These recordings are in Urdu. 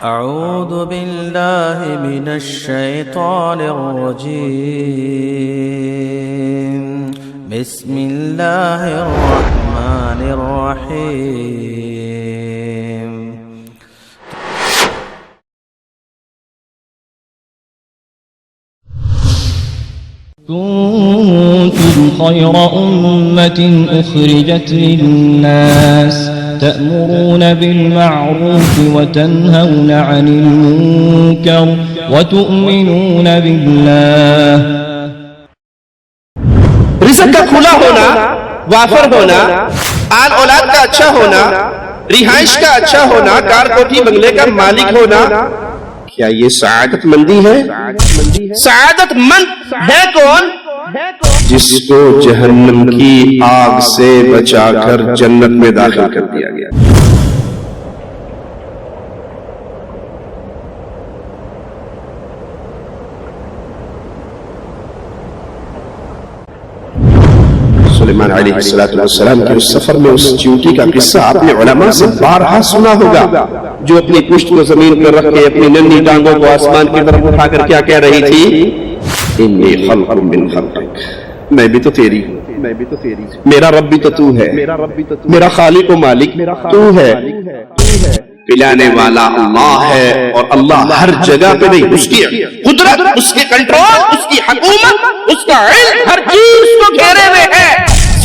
أعوذ بالله من الشيطان الرجيم. بسم الله الرحمن الرحيم. كنتم خير أمة أخرجت للناس تأمرون بالمعروف وتنهون عن المنكر وتؤمنون بالله. رزق کا کھلا ہونا، وافر ہونا، آل اولاد کا اچھا ہونا، رہائش کا اچھا ہونا، کار کوٹھی بنگلے کا مالک ہونا، کیا یہ سعادت مندی ہے؟ سعادت مند ہے کون؟ جس کو جہنم کی آگ سے بچا کر جنت میں داخل کر دیا گیا. سلیمان علیہ السلام کے اس سفر میں اس چیونٹی کا قصہ آپ نے علماء سے بارہا سنا ہوگا، جو اپنی پشت کو زمین پر رکھ کے اپنی ننھی ٹانگوں کو آسمان کی طرف اٹھا کر کیا کہہ رہی تھی؟ انی خلق من خلقک، میں بھی تو تیری ہوں، میرا رب بھی تو تو ہے، میرا خالق و مالک تو ہے. پلانے والا اللہ ہے، اور اللہ ہر جگہ پہ نہیں، اس کی قدرت، اس کے کنٹرول، اس کی حکومت، اس کا علم، ہر چیز اس کو گھیرے ہوئے ہے.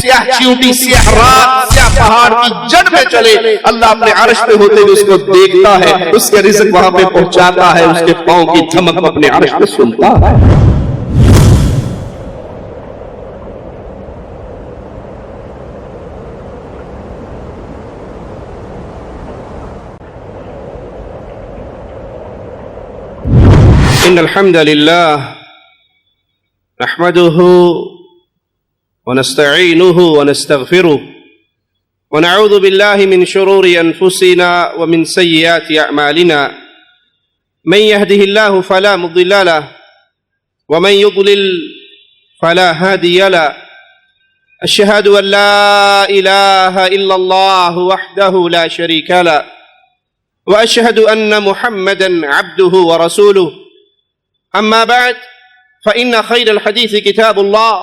سیاہ چیونٹی، سیاہ رات، سیاہ پہاڑ کی جڑ میں چلے، اللہ اپنے عرش پہ ہوتے ہوئے اس کو دیکھتا ہے، اس کے رزق وہاں پہ پہنچاتا ہے، اس کے پاؤں کی دھمک اپنے عرش پہ سنتا ہے. إن الحمد لله نحمده ونستعينه ونستغفره ونعوذ بالله من شرور أنفسنا ومن سيئات أعمالنا. من يهده الله فلا مضل له ومن يضلل فلا هادي له. أشهد أن لا إله إلا الله وحده لا شريك له وأشهد أن محمدا عبده ورسوله. أما بعد فإن خير الحديث كتاب الله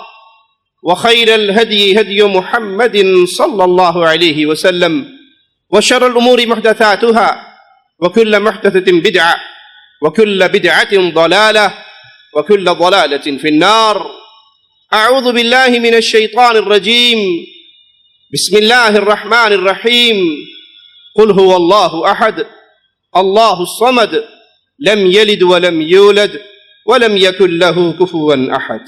وخير الهدي هدي محمد صلى الله عليه وسلم وشر الأمور محدثاتها وكل محدثة بدعة وكل بدعة ضلالة وكل ضلالة في النار. أعوذ بالله من الشيطان الرجيم. بسم الله الرحمن الرحيم. قل هو الله أحد الله الصمد لم يلد ولم يولد وَلَمْ يَكُنْ لَهُ كُفُوًا أَحَدٌ.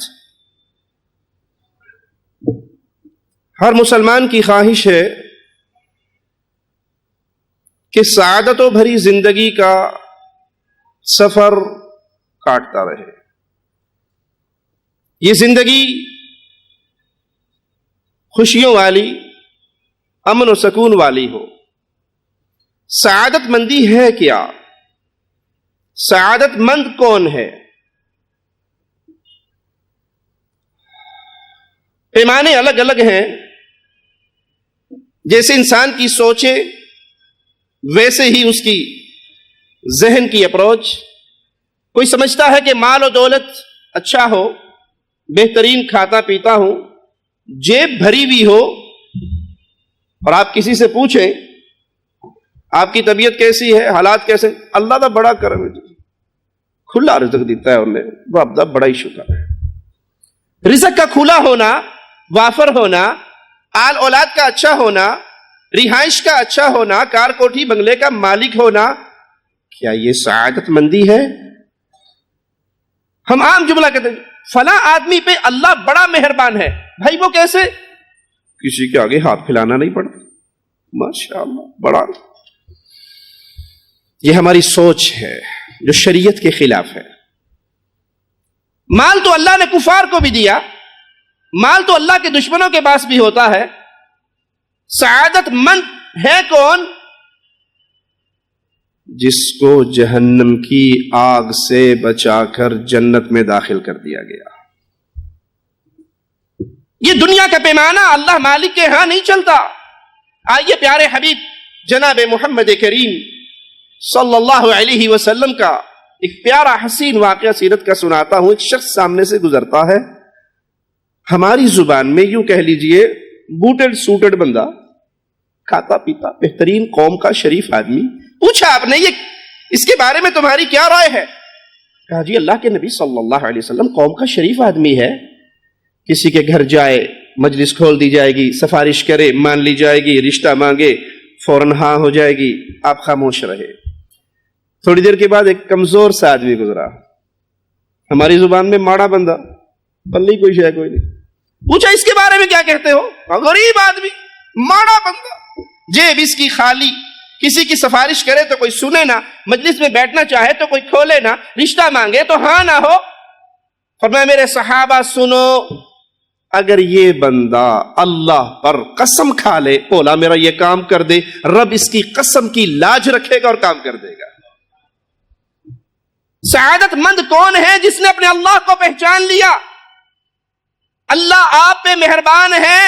ہر مسلمان کی خواہش ہے کہ سعادتوں بھری زندگی کا سفر کاٹتا رہے. یہ زندگی خوشیوں والی، امن و سکون والی ہو. سعادت مندی ہے کیا؟ سعادت مند کون ہے؟ پیمانے الگ الگ ہیں. جیسے انسان کی سوچیں ویسے ہی اس کی ذہن کی اپروچ. کوئی سمجھتا ہے کہ مال و دولت اچھا ہو، بہترین کھاتا پیتا ہوں، جیب بھری ہوئی ہو، اور آپ کسی سے پوچھیں آپ کی طبیعت کیسی ہے، حالات کیسے، اللہ دا بڑا کرم ہے، کھلا رزق دیتا ہے انہیں، رب دا بڑا ہی شکر ہے. رزق کا کھلا ہونا، وافر ہونا، آل اولاد کا اچھا ہونا، رہائش کا اچھا ہونا، کار کوٹھی بنگلے کا مالک ہونا، کیا یہ سعادت مندی ہے؟ ہم عام جملہ کہتے ہیں فلاں آدمی پہ اللہ بڑا مہربان ہے. بھائی وہ کیسے؟ کسی کے آگے ہاتھ پھیلانا نہیں پڑتا، ماشاءاللہ بڑا. یہ ہماری سوچ ہے جو شریعت کے خلاف ہے. مال تو اللہ نے کفار کو بھی دیا، مال تو اللہ کے دشمنوں کے پاس بھی ہوتا ہے. سعادت مند ہے کون؟ جس کو جہنم کی آگ سے بچا کر جنت میں داخل کر دیا گیا. یہ دنیا کا پیمانہ اللہ مالک کے ہاں نہیں چلتا. آئیے پیارے حبیب جناب محمد کریم صلی اللہ علیہ وسلم کا ایک پیارا حسین واقعہ سیرت کا سناتا ہوں. ایک شخص سامنے سے گزرتا ہے, ہماری زبان میں یوں کہہ لیجئے بوٹڈ سوٹڈ بندہ, کھاتا پیتا, بہترین قوم کا شریف آدمی. پوچھا آپ نے یہ اس کے بارے میں تمہاری کیا رائے ہے؟ کہا جی اللہ کے نبی صلی اللہ علیہ وسلم قوم کا شریف آدمی ہے, کسی کے گھر جائے مجلس کھول دی جائے گی, سفارش کرے مان لی جائے گی, رشتہ مانگے فوراً ہاں ہو جائے گی, آپ خاموش رہے. تھوڑی دیر کے بعد ایک کمزور سا آدمی گزرا, ہماری زبان میں ماڑا بندہ, پلی کوئی شے کوئی نہیں. پوچھا اس کے بارے میں کیا کہتے ہو؟ غریب آدمی, ماڑا بندہ, جیب اس کی خالی, کسی کی سفارش کرے تو کوئی سنے نہ, مجلس میں بیٹھنا چاہے تو کوئی کھولے نہ, رشتہ مانگے تو ہاں نہ ہو. فرمایا میرے صحابہ سنو, اگر یہ بندہ اللہ پر قسم کھا لے, بولا میرا یہ کام کر دے, رب اس کی قسم کی لاج رکھے گا اور کام کر دے گا. سعادت مند کون ہے؟ جس نے اپنے اللہ کو پہچان لیا. اللہ آپ پہ مہربان ہے.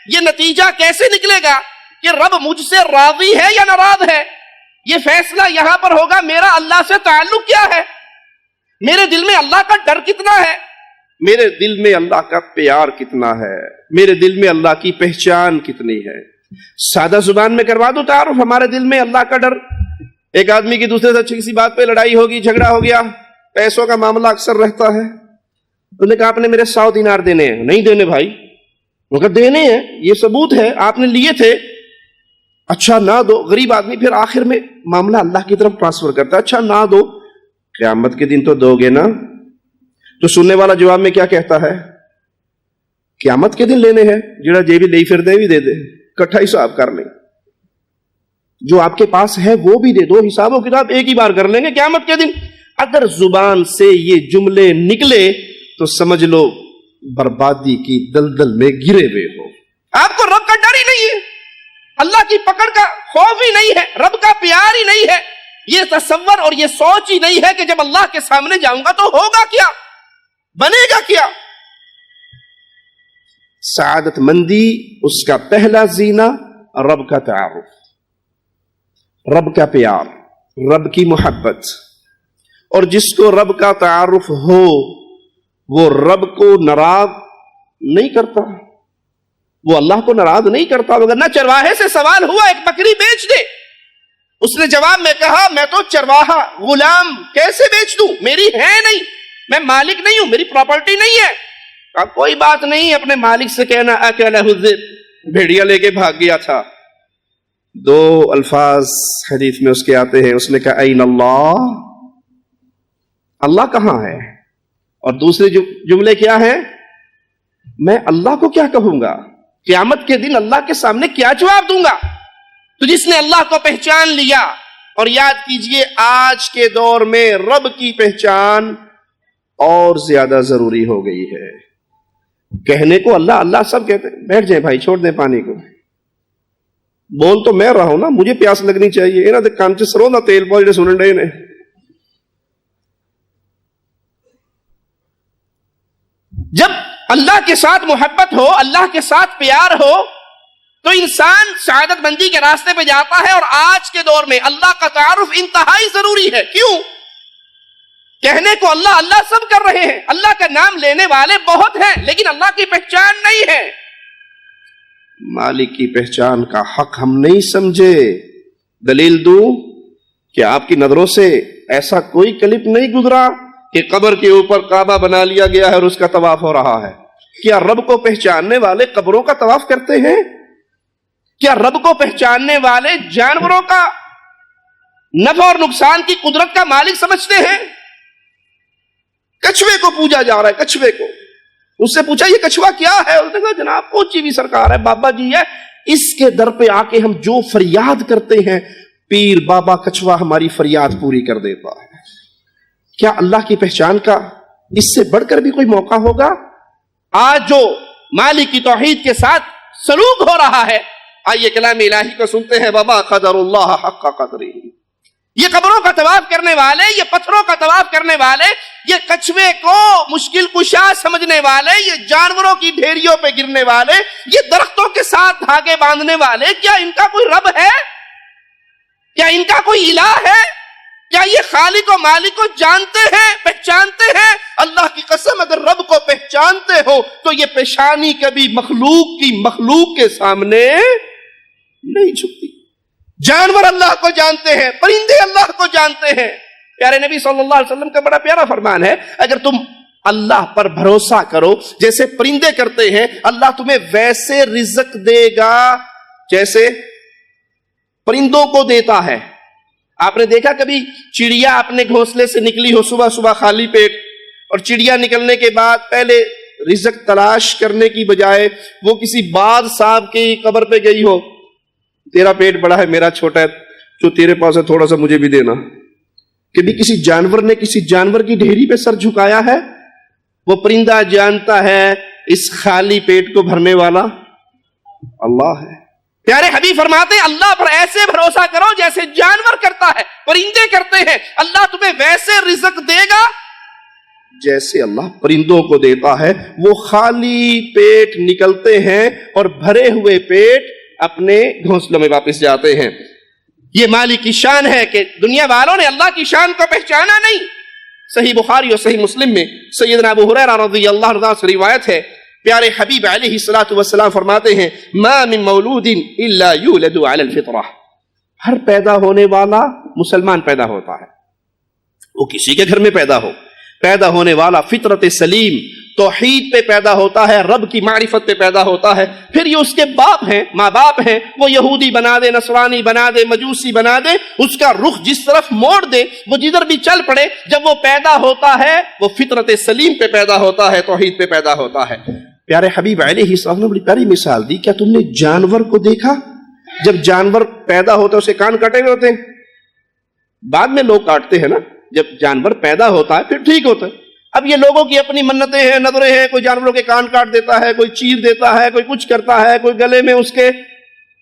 یہ نتیجہ کیسے نکلے گا کہ رب مجھ سے راضی ہے یا ناراض ہے؟ یہ فیصلہ یہاں پر ہوگا میرا اللہ سے تعلق کیا ہے, میرے دل میں اللہ کا ڈر کتنا ہے, میرے دل میں اللہ کا پیار کتنا ہے, میرے دل میں اللہ کی پہچان کتنی ہے. سادہ زبان میں کروا دو تعارف, ہمارے دل میں اللہ کا ڈر. ایک آدمی کی دوسرے سے کسی بات پہ لڑائی ہوگی, جھگڑا ہو گیا, پیسوں کا معاملہ اکثر رہتا ہے. انہوں نے کہا آپ نے میرے 100 دینار دینے ہیں. نہیں دینے بھائی. وہ کہا دینے ہیں, یہ ثبوت ہے, آپ نے لیے تھے. اچھا نہ دو. غریب آدمی پھر آخر میں معاملہ اللہ کی طرف ٹرانسفر کرتا ہے. اچھا نہ دو, قیامت کے دن تو دو گے نا. تو سننے والا جواب میں کیا کہتا ہے؟ قیامت کے دن لینے ہیں, جڑا جے بھی لے پھر دے بھی دے دے, کٹھا حساب کر لیں. جو آپ کے پاس ہے وہ بھی دے دو, حساب و کتاب ایک ہی بار کر لیں گے قیامت کے دن. اگر زبان سے یہ جملے نکلے تو سمجھ لو بربادی کی دلدل میں گرے ہوئے ہو. آپ کو رب کا ڈر ہی نہیں ہے, اللہ کی پکڑ کا خوف ہی نہیں ہے, رب کا پیار ہی نہیں ہے, یہ تصور اور یہ سوچ ہی نہیں ہے کہ جب اللہ کے سامنے جاؤں گا تو ہوگا کیا, بنے گا کیا. سعادت مندی اس کا پہلا زینہ رب کا تعارف, رب کا پیار, رب کی محبت. اور جس کو رب کا تعارف ہو وہ رب کو ناراض نہیں کرتا, وہ اللہ کو ناراض نہیں کرتا. مگر نہ چرواہے سے سوال ہوا ایک بکری بیچ دے, اس نے جواب میں کہا میں تو چرواہا غلام کیسے بیچ دوں, میری ہے نہیں, میں مالک نہیں ہوں, میری پراپرٹی نہیں ہے. کہا کوئی بات نہیں, اپنے مالک سے کہنا اکلہ الذئب, بھیڑیا لے کے بھاگ گیا تھا. 2 الفاظ حدیث میں اس کے آتے ہیں, اس نے کہا این اللہ, اللہ کہاں ہے, اور دوسرے جملے کیا ہیں, میں اللہ کو کیا کہوں گا, قیامت کے دن اللہ کے سامنے کیا جواب دوں گا. تو جس نے اللہ کو پہچان لیا, اور یاد کیجئے آج کے دور میں رب کی پہچان اور زیادہ ضروری ہو گئی ہے. کہنے کو اللہ اللہ سب کہتے ہیں, بیٹھ جائیں بھائی چھوڑ دیں پانی کو, بول تو میں رہا ہوں نا, مجھے پیاس لگنی چاہیے, انہاں دے کان چ سروں دا تیل پاؤ جڑے سنن ڈے نے. جب اللہ کے ساتھ محبت ہو, اللہ کے ساتھ پیار ہو, تو انسان سعادت مندی کے راستے پہ جاتا ہے. اور آج کے دور میں اللہ کا تعارف انتہائی ضروری ہے. کیوں؟ کہنے کو اللہ اللہ سب کر رہے ہیں, اللہ کا نام لینے والے بہت ہیں, لیکن اللہ کی پہچان نہیں ہے. مالک کی پہچان کا حق ہم نہیں سمجھے. دلیل دوں کہ آپ کی نظروں سے ایسا کوئی کلپ نہیں گزرا کہ قبر کے اوپر کعبہ بنا لیا گیا ہے اور اس کا طواف ہو رہا ہے. کیا رب کو پہچاننے والے قبروں کا طواف کرتے ہیں؟ کیا رب کو پہچاننے والے جانوروں کا نفع اور نقصان کی قدرت کا مالک سمجھتے ہیں؟ کچھوے کو پوجا جا رہا ہے, کچھوے کو. اس سے پوچھا یہ کچھوا کیا ہے؟ اس نے کہا جناب پوچی بھی سرکار ہے, بابا جی ہے, اس کے در پہ آ کے ہم جو فریاد کرتے ہیں پیر بابا کچھوا ہماری فریاد پوری کر دیتا ہے. کیا اللہ کی پہچان کا اس سے بڑھ کر بھی کوئی موقع ہوگا؟ آج جو مالک کی توحید کے ساتھ سلوک ہو رہا ہے, آئیے کلام الہی کو سنتے ہیں. وما قدر اللہ حق قدرہ. یہ قبروں کا طواف کرنے والے, یہ پتھروں کا طواف کرنے والے, یہ کچھوے کو مشکل کشا سمجھنے والے, یہ جانوروں کی ڈھیریوں پہ گرنے والے, یہ درختوں کے ساتھ دھاگے باندھنے والے, کیا ان کا کوئی رب ہے؟ کیا ان کا کوئی الہ ہے؟ کیا یہ خالق و مالک کو جانتے ہیں، پہچانتے ہیں؟ اللہ کی قسم اگر رب کو پہچانتے ہو تو یہ پیشانی کبھی مخلوق کے سامنے نہیں جھکتی۔ جانور اللہ کو جانتے ہیں، پرندے اللہ کو جانتے ہیں۔ پیارے نبی صلی اللہ علیہ وسلم کا بڑا پیارا فرمان ہے، اگر تم اللہ پر بھروسہ کرو جیسے پرندے کرتے ہیں، اللہ تمہیں ویسے رزق دے گا جیسے پرندوں کو دیتا ہے۔ آپ نے دیکھا کبھی چڑیا اپنے گھونسلے سے نکلی ہو صبح صبح خالی پیٹ، اور چڑیا نکلنے کے بعد پہلے رزق تلاش کرنے کی بجائے وہ کسی باز صاحب کی قبر پہ گئی ہو، تیرا پیٹ بڑا ہے میرا چھوٹا ہے، جو تیرے پاس ہے تھوڑا سا مجھے بھی دینا۔ کبھی کسی جانور نے کسی جانور کی ڈھیری پہ سر جھکایا ہے؟ وہ پرندہ جانتا ہے اس خالی پیٹ کو بھرنے والا اللہ ہے۔ پیارے حبیب فرماتے ہیں اللہ پر ایسے بھروسہ کرو جیسے جانور کرتا ہے، پرندے کرتے ہیں، اللہ تمہیں ویسے رزق دے گا جیسے اللہ پرندوں کو دیتا ہے۔ وہ خالی پیٹ نکلتے ہیں اور بھرے ہوئے پیٹ اپنے گھونسلوں میں واپس جاتے ہیں۔ یہ مالک کی شان ہے کہ دنیا والوں نے اللہ کی شان کو پہچانا نہیں۔ صحیح بخاری اور صحیح مسلم میں سیدنا ابو ہریرہ رضی اللہ عنہ سے روایت ہے، پیارے حبیب علیہ الصلوۃ والسلام فرماتے ہیں ما من مولود الا یولد علی الفطرہ، ہر پیدا ہونے والا مسلمان پیدا ہوتا ہے، وہ کسی کے گھر میں پیدا ہو، پیدا ہونے والا فطرت سلیم توحید پہ پیدا ہوتا ہے، رب کی معرفت پہ پیدا ہوتا ہے۔ پھر یہ اس کے باپ ہیں، ماں باپ ہیں، وہ یہودی بنا دے، نصرانی بنا دے، مجوسی بنا دے، اس کا رخ جس طرف موڑ دے، وہ جدھر بھی چل پڑے، جب وہ پیدا ہوتا ہے وہ فطرت سلیم پہ پیدا ہوتا ہے، توحید پہ پیدا ہوتا ہے۔ پیارے حبیب علیہ السلام نے بڑی پیاری مثال دی، کیا تم نے جانور کو دیکھا؟ جب جانور پیدا ہوتا ہے اسے کان کٹے ہوئے ہوتے ہیں، بعد میں لوگ کاٹتے ہیں نا، جب جانور پیدا ہوتا ہے پھر ٹھیک ہوتا ہے۔ اب یہ لوگوں کی اپنی منتیں ہیں، نظریں ہیں، کوئی جانوروں کے کان کاٹ دیتا ہے، کوئی چیر دیتا ہے، کوئی کچھ کرتا ہے، کوئی گلے میں اس کے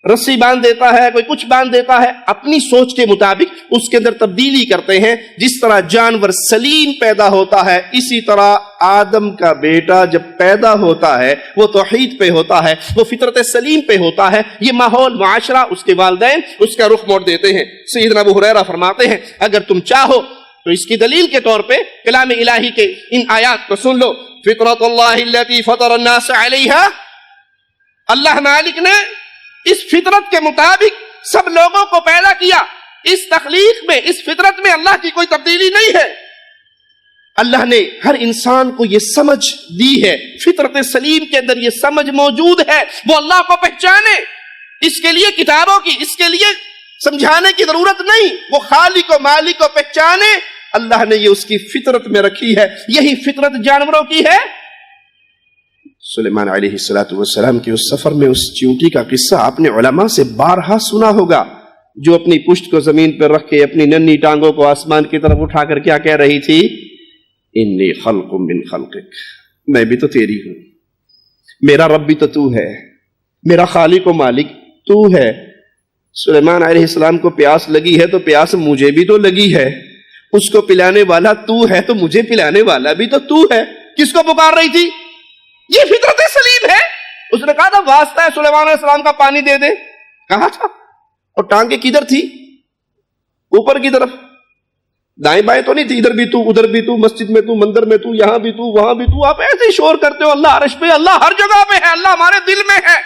رسی باندھ دیتا ہے، کوئی کچھ باندھ دیتا ہے، اپنی سوچ کے مطابق اس کے اندر تبدیلی کرتے ہیں۔ جس طرح جانور سلیم پیدا ہوتا ہے، اسی طرح آدم کا بیٹا جب پیدا ہوتا ہے وہ توحید پہ ہوتا ہے، وہ فطرت سلیم پہ ہوتا ہے۔ یہ ماحول، معاشرہ، اس کے والدین اس کا رخ موڑ دیتے ہیں۔ سیدنا ابو ہریرہ فرماتے ہیں اگر تم چاہو تو اس کی دلیل کے طور پہ کلام الہی کے ان آیات کو سن لو، فطرت اللہ التی فطر الناس علیہا، اللہ مالک نے اس فطرت کے مطابق سب لوگوں کو پیدا کیا۔ اس تخلیق میں، اس فطرت میں اللہ کی کوئی تبدیلی نہیں ہے۔ اللہ نے ہر انسان کو یہ سمجھ دی ہے، فطرت سلیم کے اندر یہ سمجھ موجود ہے، وہ اللہ کو پہچانے۔ اس کے لیے کتابوں کی، اس کے لیے سمجھانے کی ضرورت نہیں، وہ خالق و مالک کو پہچانے۔ اللہ نے یہ اس کی فطرت میں رکھی ہے، یہی فطرت جانوروں کی ہے۔ سلیمان علیہ السلام کے اس سفر میں اس چیونٹی کا قصہ آپ نے علماء سے بارہا سنا ہوگا، جو اپنی پشت کو زمین پر رکھ کے اپنی ننھی ٹانگوں کو آسمان کی طرف اٹھا کر کیا کہہ رہی تھی؟ انی خلق من خلقک، میں بھی تو تیری ہوں، میرا رب بھی تو تو ہے، میرا خالق و مالک تو ہے۔ سلیمان علیہ السلام کو پیاس لگی ہے تو پیاس مجھے بھی تو لگی ہے، اس کو پلانے والا تو ہے تو مجھے پلانے والا بھی تو تو ہے۔ کس کو پکار رہی تھی؟ یہ فطرت سلیم ہے۔ اس نے کہا تھا واسطہ ہے سلیمان علیہ السلام کا پانی دے دے، کہا تھا، اور ٹانگیں کدھر تھی؟ اوپر کی طرف، دائیں بائیں تو نہیں تھی، ادھر بھی تو ادھر بھی تو، مسجد میں تو، مندر میں تو، یہاں بھی تو، وہاں بھی تو۔ آپ ایسے شور کرتے ہو اللہ عرش پہ، اللہ ہر جگہ پہ ہے، اللہ ہمارے دل میں ہے۔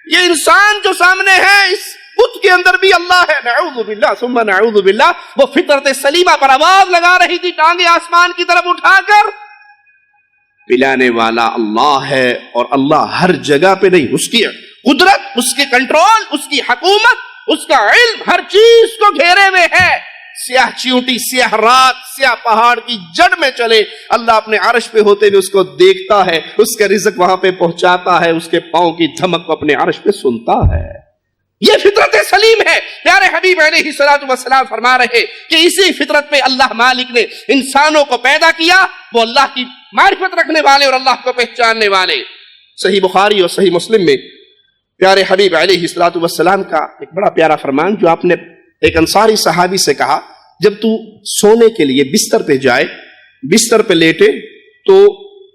یہ انسان جو سامنے ہے اس بت کے اندر بھی اللہ ہے، نعوذ باللہ ثم نعوذ باللہ۔ وہ فطرت سلیمہ پر آواز لگا رہی تھی، ٹانگیں آسمان کی طرف اٹھا کر۔ پلانے والا اللہ ہے، اور اللہ ہر جگہ پہ نہیں، اس کی قدرت، اس کے کنٹرول، اس کی حکومت، اس کا علم ہر چیز کو گھیرے میں ہے۔ سیاہ چیونٹی، سیاہ رات، سیاہ پہاڑ کی جڑ میں چلے، اللہ اپنے عرش پہ ہوتے ہوئے اس کو دیکھتا ہے، اس کا رزق وہاں پہ پہنچاتا ہے، اس کے پاؤں کی دھمک کو اپنے عرش پہ سنتا ہے۔ یہ فطرت سلیم ہے۔ پیارے حبیب علیہ الصلوۃ والسلام فرما رہے کہ اسی فطرت پہ اللہ مالک نے انسانوں کو پیدا کیا، وہ اللہ کی معرفت رکھنے والے اور اللہ کو پہچاننے والے۔ صحیح بخاری اور صحیح مسلم میں پیارے حبیب علیہ الصلوۃ والسلام کا ایک بڑا پیارا فرمان جو آپ نے ایک انصاری صحابی سے کہا، جب تو سونے کے لیے بستر پہ جائے، بستر پہ لیٹے، تو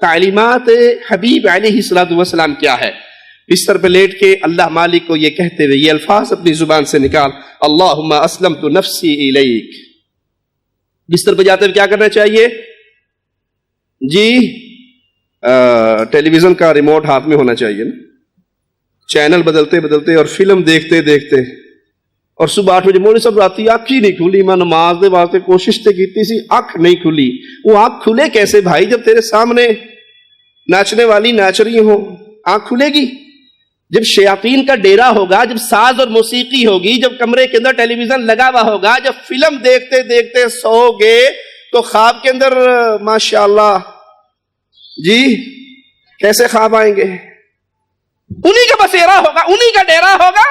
تعلیمات حبیب علیہ الصلوۃ والسلام کیا ہے؟ بستر پہ لیٹ کے اللہ مالک کو یہ کہتے ہوئے یہ الفاظ اپنی زبان سے نکال، اللہم اسلمت نفسی الیک، بستر پہ جاتے ہوئے کیا کرنا چاہیے جی؟ ٹیلی ویژن کا ریموٹ ہاتھ میں ہونا چاہیے نا، چینل بدلتے بدلتے اور فلم دیکھتے دیکھتے، اور صبح 8 بجے مولوی صاحب راتی اکھ ہی نہیں کھلی، میں نماز دے واسطے کوشش تے کیتی سی، اکھ نہیں کھلی۔ وہ آنکھ کھلے کیسے بھائی جب تیرے سامنے ناچنے والی ناچ رہی ہو؟ آنکھ کھلے گی جب شیاطین کا ڈیرا ہوگا، جب ساز اور موسیقی ہوگی، جب کمرے کے اندر ٹیلی ویژن لگا ہوا ہوگا، جب فلم دیکھتے دیکھتے سو گے تو خواب کے اندر ماشاءاللہ جی کیسے خواب آئیں گے؟ انہی کا بسیرا ہوگا، انہی کا ڈیرا ہوگا۔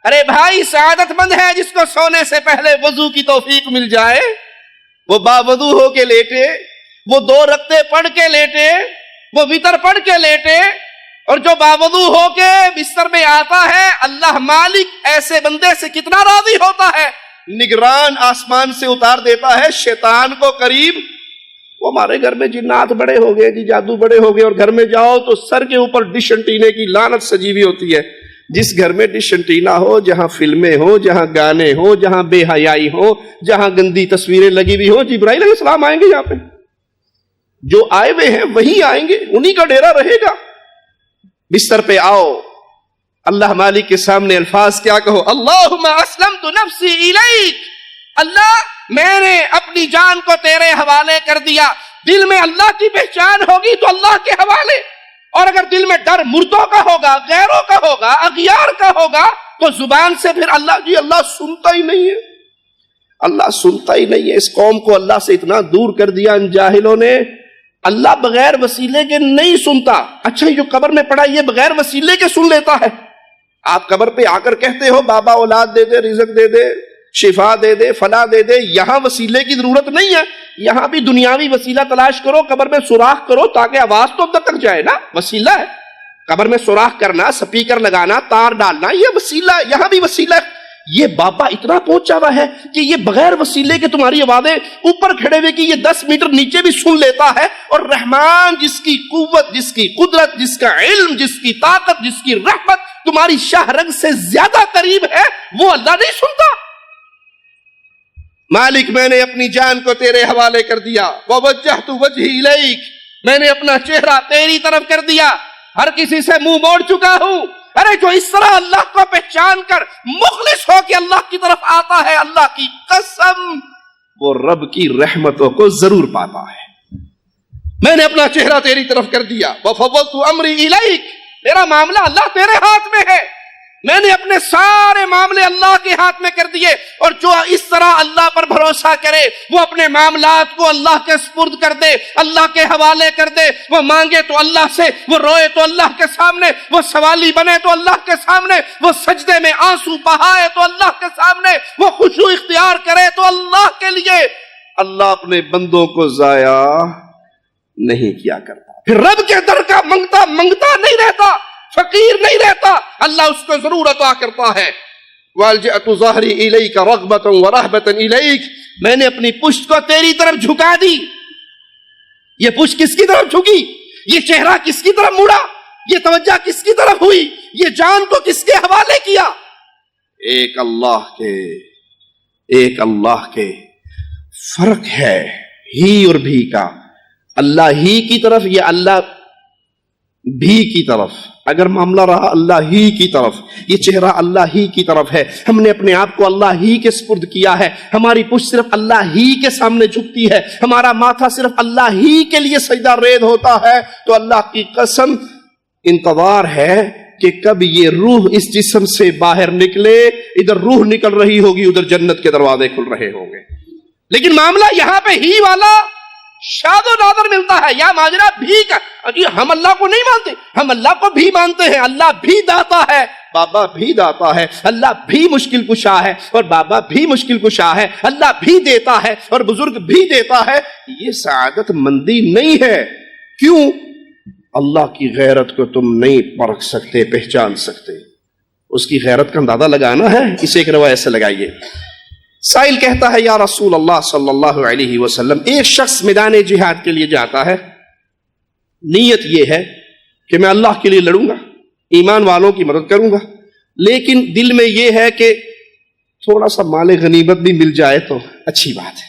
ارے بھائی سعادت مند ہے جس کو سونے سے پہلے وضو کی توفیق مل جائے، وہ باوضو ہو کے لیٹے، وہ 2 رکعتیں پڑھ کے لیٹے، وہ وتر پڑھ کے لیٹے، اور جو باوضو ہو کے بستر میں آتا ہے، اللہ مالک ایسے بندے سے کتنا راضی ہوتا ہے، نگران آسمان سے اتار دیتا ہے شیطان کو قریب۔ وہ ہمارے گھر میں جنات بڑے ہو گئے جی، جادو بڑے ہو گئے، اور گھر میں جاؤ تو سر کے اوپر ڈش انٹینے کی لعنت سجی ہوئی ہوتی ہے۔ جس گھر میں ڈش انٹینا ہو، جہاں فلمیں ہو، جہاں گانے ہو، جہاں بے حیائی ہو، جہاں گندی تصویریں لگی ہوئی ہو، جبرائیل علیہ السلام آئیں گے یہاں پہ، جو آئے ہوئے ہیں وہی آئیں گے، انہی کا ڈیرا رہے گا۔ بستر پہ آؤ، اللہ مالک کے سامنے الفاظ کیا کہو؟ اللہم اسلمت نفسی الیک، اللہ میں نے اپنی جان کو تیرے حوالے کر دیا۔ دل میں اللہ کی پہچان ہوگی تو اللہ کے حوالے، اور اگر دل میں ڈر مردوں کا ہوگا، غیروں کا ہوگا، اغیار کا ہوگا، تو زبان سے پھر اللہ جی اللہ سنتا ہی نہیں ہے، اللہ سنتا ہی نہیں ہے۔ اس قوم کو اللہ سے اتنا دور کر دیا ان جاہلوں نے، اللہ بغیر وسیلے کے نہیں سنتا۔ اچھا جو قبر میں پڑا یہ بغیر وسیلے کے سن لیتا ہے۔ آپ قبر پہ آ کر کہتے ہو بابا اولاد دے دے، رزق دے دے، شفا دے دے، فلاح دے دے، یہاں وسیلے کی ضرورت نہیں ہے، یہاں بھی دنیاوی وسیلہ تلاش کرو، قبر میں سوراخ کرو تاکہ آواز تو اندر تک جائے نا، وسیلہ ہے۔ قبر میں سوراخ کرنا، سپیکر لگانا، تار ڈالنا، یہ وسیلہ ہے، یہاں بھی وسیلہ ہے۔ یہ بابا اتنا پہنچا ہوا ہے کہ یہ بغیر وسیلے کے تمہاری آوازیں اوپر کھڑے ہوئے کی یہ 10 میٹر نیچے بھی سن لیتا ہے، اور رحمان جس کی قوت، جس کی قدرت، جس کا علم، جس کی طاقت، جس کی رحمت تمہاری شاہ رگ سے زیادہ قریب ہے، وہ اللہ نہیں سنتا۔ مالک میں نے اپنی جان کو تیرے حوالے کر دیا، ووجہت وجہی الیک، میں نے اپنا چہرہ تیری طرف کر دیا، ہر کسی سے منہ موڑ چکا ہوں۔ ارے جو اس طرح اللہ کو پہچان کر مخلص ہو کے اللہ کی طرف آتا ہے، اللہ کی قسم وہ رب کی رحمتوں کو ضرور پاتا ہے۔ میں نے اپنا چہرہ تیری طرف کر دیا، وفوضت امری الیک، میرا معاملہ اللہ تیرے ہاتھ میں ہے، میں نے اپنے سارے معاملے اللہ کے ہاتھ میں کر دیے۔ اور جو اس طرح اللہ پر بھروسہ کرے وہ اپنے معاملات کو اللہ کے سپرد کر دے، اللہ کے حوالے کر دے، وہ مانگے تو اللہ سے، وہ روئے تو اللہ کے سامنے، وہ سوالی بنے تو اللہ کے سامنے، وہ سجدے میں آنسو بہائے تو اللہ کے سامنے، وہ خشوع اختیار کرے تو اللہ کے لیے۔ اللہ اپنے بندوں کو ضائع نہیں کیا کرتا، پھر رب کے در کا منگتا نہیں رہتا، فقیر نہیں رہتا، اللہ اس کو ضرور عطا کرتا ہے۔ وَالْجَأْتُ ظَهْرِي إِلَيْكَ رَغْبَةً وَرَهْبَةً إِلَيْكَ، میں نے اپنی پشت کو تیری طرف جھکا دی۔ یہ پشت کس کی طرف جھکی؟ یہ چہرہ کس کی طرف مڑا؟ یہ توجہ کس کی طرف ہوئی؟ یہ جان کو کس کے حوالے کیا؟ ایک اللہ کے فرق ہے ہی اور بھی کا، اللہ ہی کی طرف یا اللہ بھی کی طرف۔ اگر معاملہ رہا اللہ ہی کی طرف، یہ چہرہ اللہ ہی کی طرف ہے، ہم نے اپنے آپ کو اللہ ہی کے سپرد کیا ہے، ہماری پشت صرف اللہ ہی کے سامنے جھکتی ہے، ہمارا ماتھا صرف اللہ ہی کے لیے سجدہ ریز ہوتا ہے، تو اللہ کی قسم انتظار ہے کہ کب یہ روح اس جسم سے باہر نکلے، ادھر روح نکل رہی ہوگی، ادھر جنت کے دروازے کھل رہے ہوں گے۔ لیکن معاملہ یہاں پہ ہی والا شاد و نادر ملتا ہے، یا ماجرا بھی کا، ہم اللہ کو نہیں مانتے، ہم اللہ کو بھی مانتے ہیں، اللہ بھی داتا ہے، بابا بھی داتا ہے، اللہ بھی مشکل کشا ہے، اور بابا بھی مشکل کشا ہے، اللہ بھی دیتا ہے اور بزرگ بھی دیتا ہے۔ یہ سعادت مندی نہیں ہے۔ کیوں؟ اللہ کی غیرت کو تم نہیں پرکھ سکتے، پہچان سکتے، اس کی غیرت کا اندازہ لگانا ہے۔ اسے ایک روایت سے لگائیے۔ سائل کہتا ہے یا رسول اللہ صلی اللہ علیہ وسلم، ایک شخص میدان جہاد کے لیے جاتا ہے، نیت یہ ہے کہ میں اللہ کے لیے لڑوں گا، ایمان والوں کی مدد کروں گا، لیکن دل میں یہ ہے کہ تھوڑا سا مال غنیمت بھی مل جائے تو اچھی بات ہے،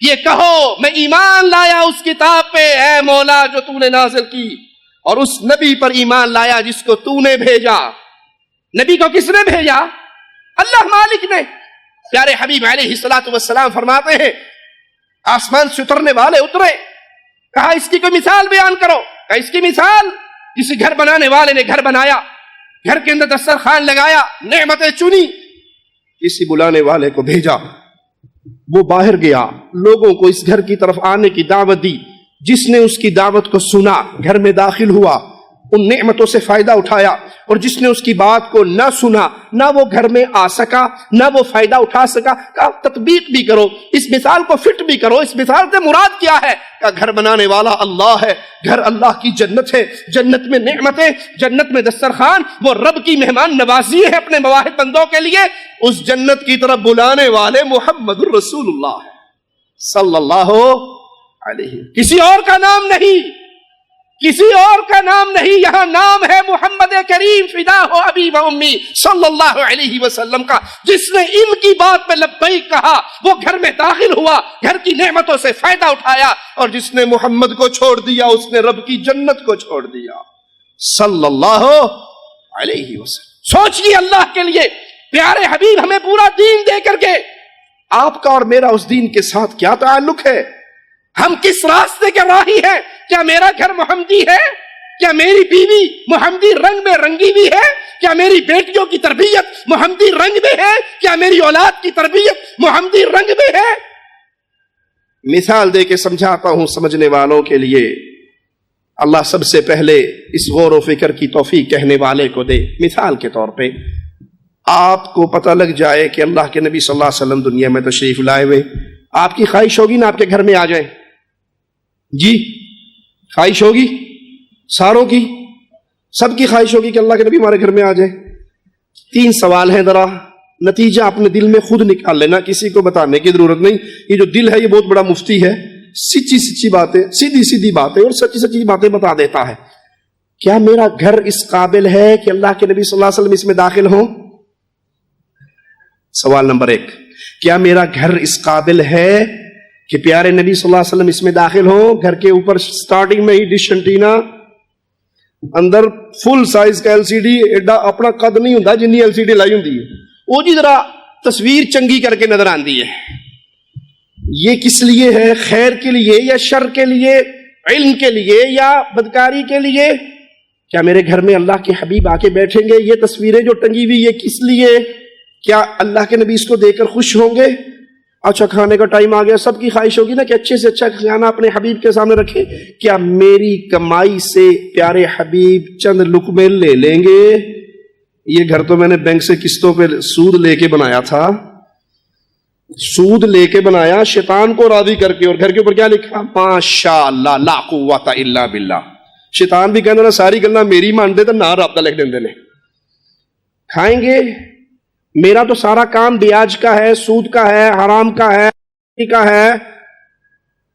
یہ کہو میں ایمان لایا اس کتاب پہ اے مولا جو تو نے نازل کی، اور اس نبی پر ایمان لایا جس کو تو نے بھیجا۔ نبی کو کس نے بھیجا؟ اللہ مالک نے۔ پیارے حبیب علیہ السلام فرماتے ہیں آسمان سے اترنے والے اترے، کہا اس کی کوئی مثال بیان کرو۔ کہا اس کی مثال، کسی گھر بنانے والے نے گھر بنایا، گھر کے اندر دسترخوان لگایا، نعمتیں چنی، کسی بلانے والے کو بھیجا، وہ باہر گیا، لوگوں کو اس گھر کی طرف آنے کی دعوت دی، جس نے اس کی دعوت کو سنا گھر میں داخل ہوا، ان نعمتوں سے فائدہ اٹھایا، اور جس نے اس کی بات کو نہ سنا نہ وہ گھر میں آ سکا نہ وہ فائدہ اٹھا سکا۔ کہا تطبیق بھی کرو، اس مثال کو فٹ بھی کرو، اس مثال سے مراد کیا ہے؟ کہا گھر بنانے والا اللہ ہے، گھر اللہ کی جنت ہے، جنت میں نعمتیں، جنت میں دسترخوان، وہ رب کی مہمان نوازی ہے اپنے مواہب بندوں کے لیے، اس جنت کی طرف بلانے والے محمد الرسول اللہ ہے صلی اللہ علیہ، کسی اور کا نام نہیں، کسی اور کا نام نہیں، یہاں نام ہے محمد کریم فدا ہو ابی و امی صلی اللہ علیہ وسلم کا، جس نے ان کی بات پہ لبیک کہا وہ گھر میں داخل ہوا، گھر کی نعمتوں سے فائدہ اٹھایا، اور جس نے محمد کو چھوڑ دیا اس نے رب کی جنت کو چھوڑ دیا صلی اللہ علیہ وسلم۔ سوچئے اللہ کے لیے پیارے حبیب ہمیں پورا دین دے کر کے، آپ کا اور میرا اس دین کے ساتھ کیا تعلق ہے؟ ہم کس راستے کے راہی ہیں؟ کیا میرا گھر محمدی ہے؟ کیا میری بیوی محمدی رنگ میں رنگی ہوئی ہے؟ کیا میری بیٹیوں کی تربیت محمدی رنگ میں ہے؟ کیا میری اولاد کی تربیت محمدی رنگ میں ہے؟ مثال دے کے سمجھاتا ہوں سمجھنے والوں کے لیے، اللہ سب سے پہلے اس غور و فکر کی توفیق کہنے والے کو دے۔ مثال کے طور پہ آپ کو پتہ لگ جائے کہ اللہ کے نبی صلی اللہ علیہ وسلم دنیا میں تشریف لائے ہوئے، آپ کی خواہش ہوگی نا آپ کے گھر میں آ جائیں؟ جی خواہش ہوگی ساروں کی، سب کی خواہش ہوگی کہ اللہ کے نبی ہمارے گھر میں آ جائے۔ 3 سوال ہیں، ذرا نتیجہ اپنے دل میں خود نکال لینا، کسی کو بتانے کی ضرورت نہیں۔ یہ جو دل ہے یہ بہت بڑا مفتی ہے، سچی باتیں، سیدھی باتیں اور سچی باتیں بتا دیتا ہے۔ کیا میرا گھر اس قابل ہے کہ اللہ کے نبی صلی اللہ علیہ وسلم اس میں داخل ہوں؟ سوال نمبر 1، کیا میرا گھر اس قابل ہے کہ پیارے نبی صلی اللہ علیہ وسلم اس میں داخل ہوں؟ گھر کے اوپر سٹارٹنگ میں ہی ڈش انٹینا، اندر فل سائز کا LCD، ایڈا اپنا قد نہیں ہوتا جنی LCD لائی ہوتی ہے، وہ جی ذرا تصویر چنگی کر کے نظر آندی ہے۔ یہ کس لیے ہے؟ خیر کے لیے یا شر کے لیے؟ علم کے لیے یا بدکاری کے لیے؟ کیا میرے گھر میں اللہ کے حبیب آ کے بیٹھیں گے؟ یہ تصویریں جو ٹنگی ہوئی یہ کس لیے؟ کیا اللہ کے نبی اس کو دیکھ کر خوش ہوں گے؟ اچھا کھانے کا ٹائم آ گیا، سب کی خواہش ہوگی نا کہ اچھے سے اچھا کھانا اپنے حبیب کے سامنے رکھیں۔ کیا میری کمائی سے پیارے حبیب چند لقمے لے لیں گے؟ یہ گھر تو میں نے بینک سے قسطوں پہ سود لے کے بنایا تھا، سود لے کے بنایا شیطان کو راضی کر کے، اور گھر کے اوپر کیا لکھا؟ ماشاء اللہ لا قوت الا باللہ۔ شیطان بھی کہنا ساری گلنا میری مان دے تو نہ رابطہ لکھ دیں نے۔ کھائیں گے؟ میرا تو سارا کام بیاج کا ہے، سود کا ہے، حرام کا ہے،